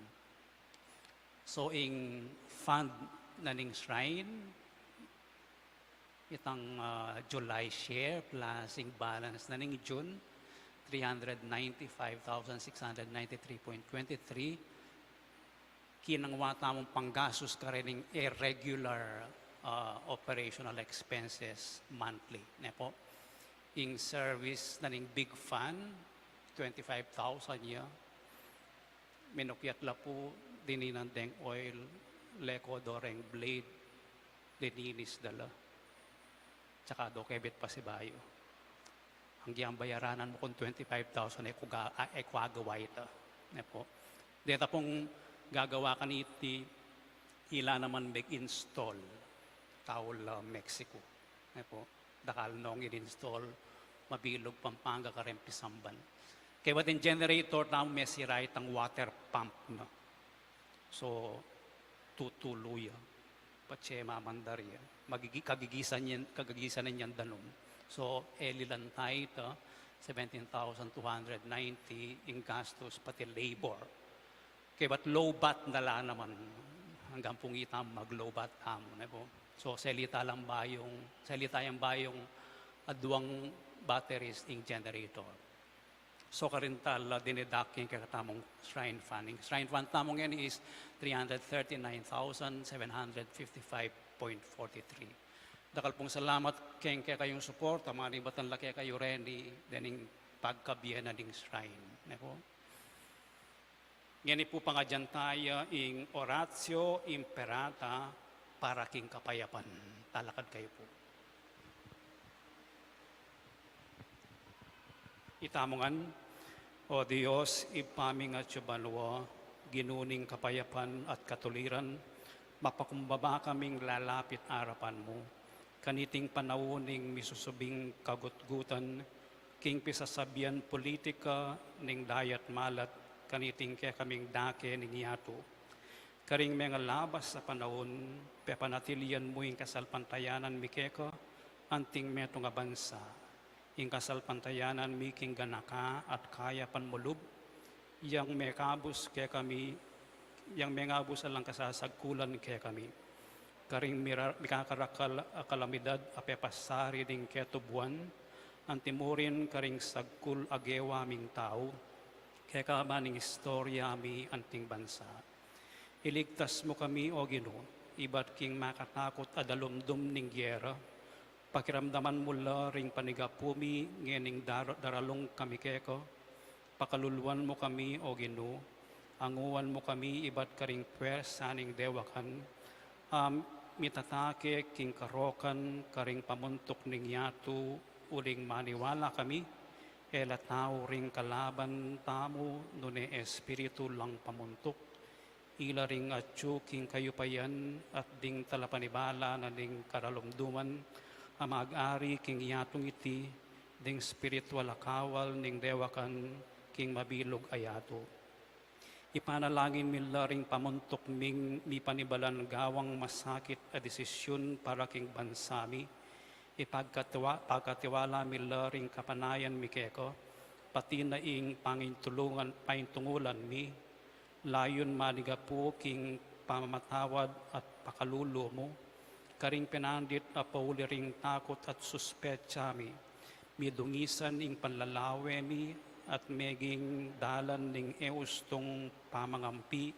So in fund na ning shrine, itang July share plus ing balance na ning June, 395,693.23, kinangwa tamong panggasos ka rin ng irregular operational expenses monthly. Nepo, in service na ning big fund, 25,000 niya. Minukyat la po, dininan deng oil, leko doreng blade, dininis dala. Tsaka do kebit pa si bayo. Ang giyang bayaranan mo kung 25,000 ay kwagawa ito. Nepo. Dito pong gagawa ka niti, ila naman mag-install Taol, Mexico. Nepo. Dakal nung in-install, mabilog Pampanga ka rin Pisamban. Kaya watin generator na may siray ang water pump na. So, tutuluya. Patsema mandarya. Kagagisan niyan danom. So, elilantay ito, 17,290 in gastos pati labor. Kaya ba't low bat nala naman hanggang pungitam mag-low bat amo. Nepo. So, salita yung bayong adwang batteries in generator. So, karintal dinidaking kakatamong shrine funding. Shrine fund tamong yan is 339,755.43. Dakal pong salamat keng kayong support, mga ribatan laki kayo Renny, dening pagkabiyan na ding shrine. Neko? Yan po pangadyan tayo ing oratio imperata para king kapayapan. Talakad kayo po. Itamongan, O Diyos, ipaming at yubanwa, ginuning kapayapan at katuliran, mapakumbaba kaming lalapit arapan mo, kaniting panawuning misusubing kagutgutan, king pisasabian politika, ning dayat malat, kaniting kaya kaming dake ning yato. Karing mga labas sa panahon, pepanatilian mo yung kasalpantayanan mikeka, anting meto nga bansa. Yung kasalpantayanan miking ganaka at kaya panmulub, yang mekabus kaya kami, yang mengabus alang kasasagkulan kaya kami. Karing mikakarakal kalamidad apepasari ding ketubuan, antimurin karing sagkul agewa ming tao, kaya kamaning istorya mi anting bansa. Iligtas mo kami, O Ginoo, iba't king makatakot adalumdum ning gyera. Pakiramdaman mo la ring panigapumi, ngening daralong kami keko. Pakaluluan mo kami, O Ginoo, anguan mo kami, iba't karing pwersa ning dewakan. Mitatake, king karokan, karing pamuntok ning yatu, uling maniwala kami, ela tao ring kalaban tamo, nune espiritu lang pamuntok. Ila ring atyo king kayupayan at ding talapanibala na ding karalumduman, amag-ari king yatong iti, ding spiritual akawal ning dewakan king mabilog ayato. Ipanalangin mila ring pamuntok ming mi panibalan gawang masakit a desisyon para king bansami. Pagkatiwala mila ring kapanayan mi keko, pati na ing paintungulan mi, layon maligapu king pamamatawad at pakalulo mo, karing pinandit a pauli ring takot at suspetsa mi, midungisan ing panlalawe mi, at meging dalan ning eustong pamangampi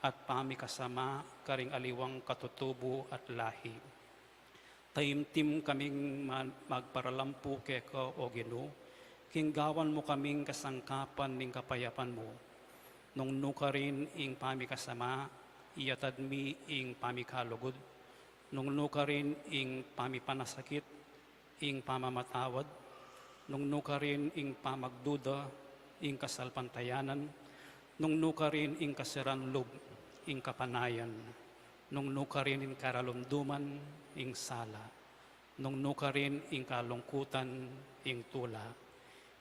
at pamikasama karing aliwang katutubo at lahi. Taimtim kaming magparalampu keko, O Ginoo, kinggawan mo kaming kasangkapan ning kapayapan mo. Nung nuka rin ing pamikasama, iyatad mi ing pamikalugod. Nung nuka rin ing pamipanasakit, ing pamamatawad. Nung nuka rin ing pamagduda, ing kasalpantayanan. Nung nuka rin ing kasiranlog, ing kapanayan. Nung nuka rin ing karalumduman, ing sala. Nung nuka rin ing kalungkutan, ing tula.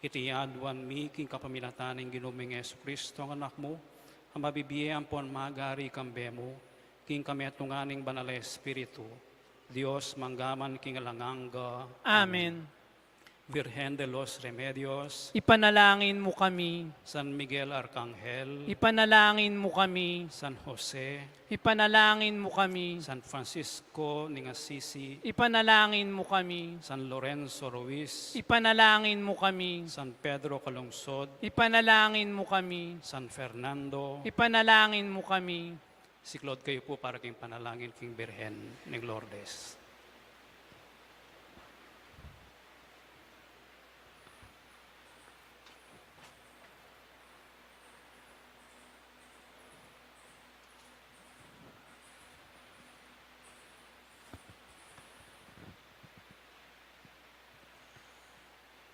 Itiyadwan mi king kapamilatan ng Ginoong Yesu Kristo ang anak mo, ang mabibiyayaan po ang magari kambe mo, king kami atunganing banal na Espiritu, Dios manggaman king alanganga. Amen. Virgen de los Remedios, Ipanalangin mo kami. San Miguel Arcangel, Ipanalangin mo kami. San Jose, Ipanalangin mo kami. San Francisco ng Assisi, Ipanalangin mo kami. San Lorenzo Ruiz, Ipanalangin mo kami. San Pedro Calungsod, Ipanalangin mo kami. San Fernando. Ipanalangin mo kami. Siklod kayo po para king panalangin king Birhen ng Lourdes.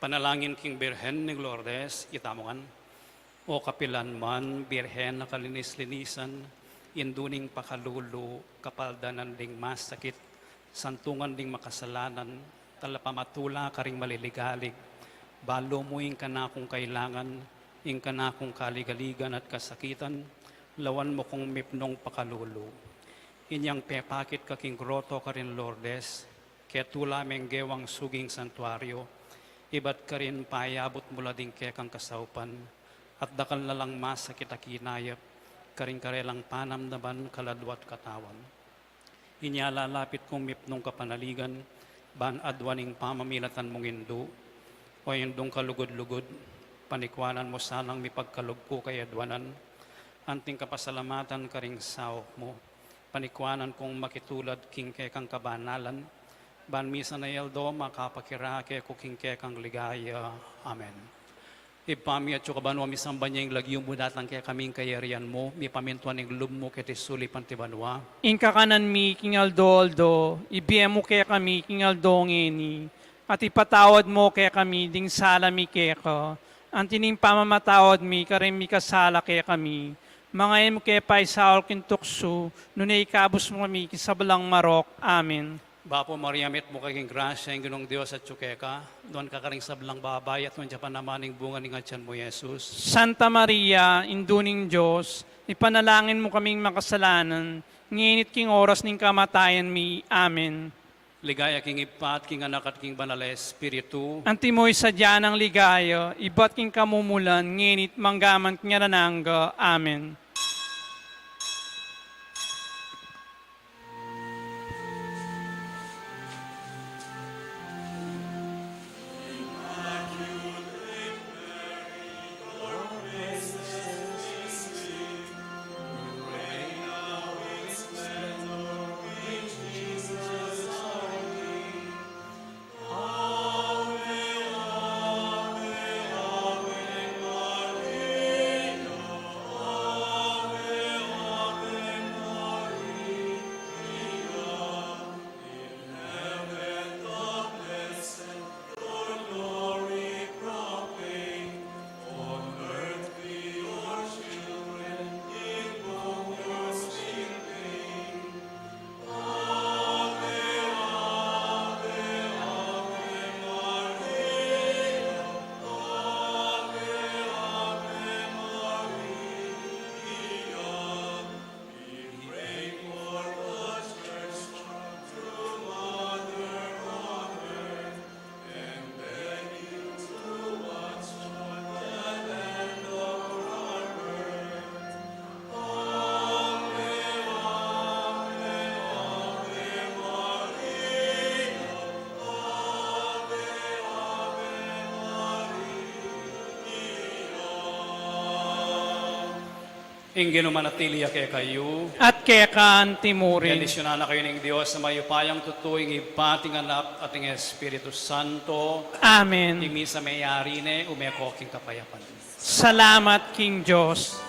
Panalangin king Birhen ng Lourdes, itamongan. O kapilan man, Birhen na kalinis-linisan, induning pakalulu, kapaldanan ding masakit, santungan ding makasalanan, talapamatula karing maliligalig, balo mo ing kanakong kailangan, ing kanakong kaligaligan at kasakitan, lawan mo kong mipnong pakalulu. Inyang pepakit ka king groto ka rin Lourdes, kaya tula menggewang suging santuario, iba't ka rin payabot mula din kekang kasaupan, at dakal na lang masakit akinayap, karing karelang panamnaman kaladwat katawan. Inyalalapit kong mipnong kapanaligan, ban adwaning pamamilatan mong indu, o indong kalugod-lugod, panikwanan mo sanang mipagkalugpo kay adwanan, anting kapasalamatan karing saok mo, panikwanan kong makitulad king kekang kabanalan, ban misa na yeldo makapakirake ko king kekang ligaya. Amen. Ipami at banwa misamba niya yung lagyong budatang kaya kaming kayarian mo, mi pamintuan ng lub mo kiti sulipan ti banwa. Inka kanan mi king Aldo, ibiyem mo kaya kami king Aldo ngeni, at ipatawad mo kaya kami ding sala mi keko, antining pamamatawad mi karim mi kasala kaya kami, mga mo kaya pa'y saol kintukso, nunay ikabos mo kami kisabalang marok. Amen. Bapo Mariamit mo kaging grasya ng Ginong Diyos at tsukeka, doon kakaring sablang babay at doon pa naman ng bunga ng atyan mo, Jesus. Santa Maria, induning Diyos, ipanalangin mo kaming makasalanan, nginit king oras ning kamatayan mi. Amen. Ligaya king ipat, king anak at king banal na Espiritu, Antimoy sadya ng ligaya, iba't king kamumulan, nginit manggaman king rananga. Amen. Ingino manatili kay kayo. at kekan timurin. Bendisyonan na kayo ng Diyos na mayupayang tutuing ipating anak at ng Espiritu Santo. Amen. Imi sa mayari ne umeko king kapayapan. Salamat, King Diyos.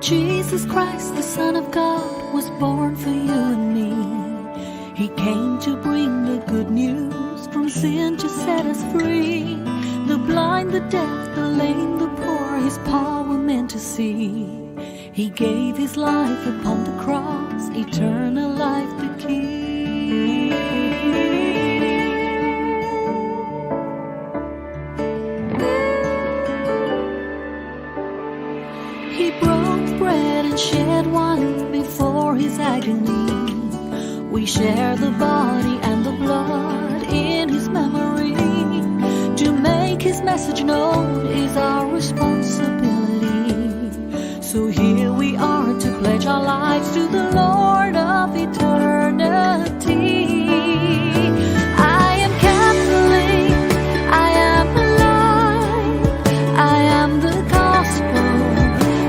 Jesus Christ, the Son of God, was born for you and me. He came to bring the good news, from sin to set us free. The blind, the deaf, the lame, the poor, His power meant to see. He gave His life upon the cross, eternal life the key. He broke bread and shed wine before His agony. We share the body and the blood in His memory. To make His message known is our responsibility. So here we are to pledge our lives to the Lord of eternity. I am Catholic, I am alive, I am the gospel,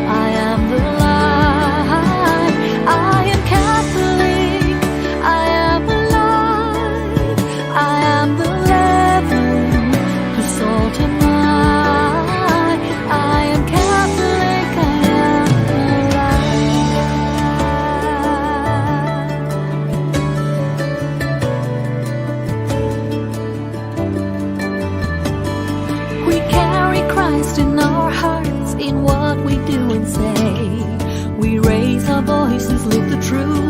I am the light. I am Catholic, I am alive, I am the leaven, the salt and light. I am Catholic, I am alive. We carry Christ in our hearts, in what we do and say. We raise our voices, live the truth.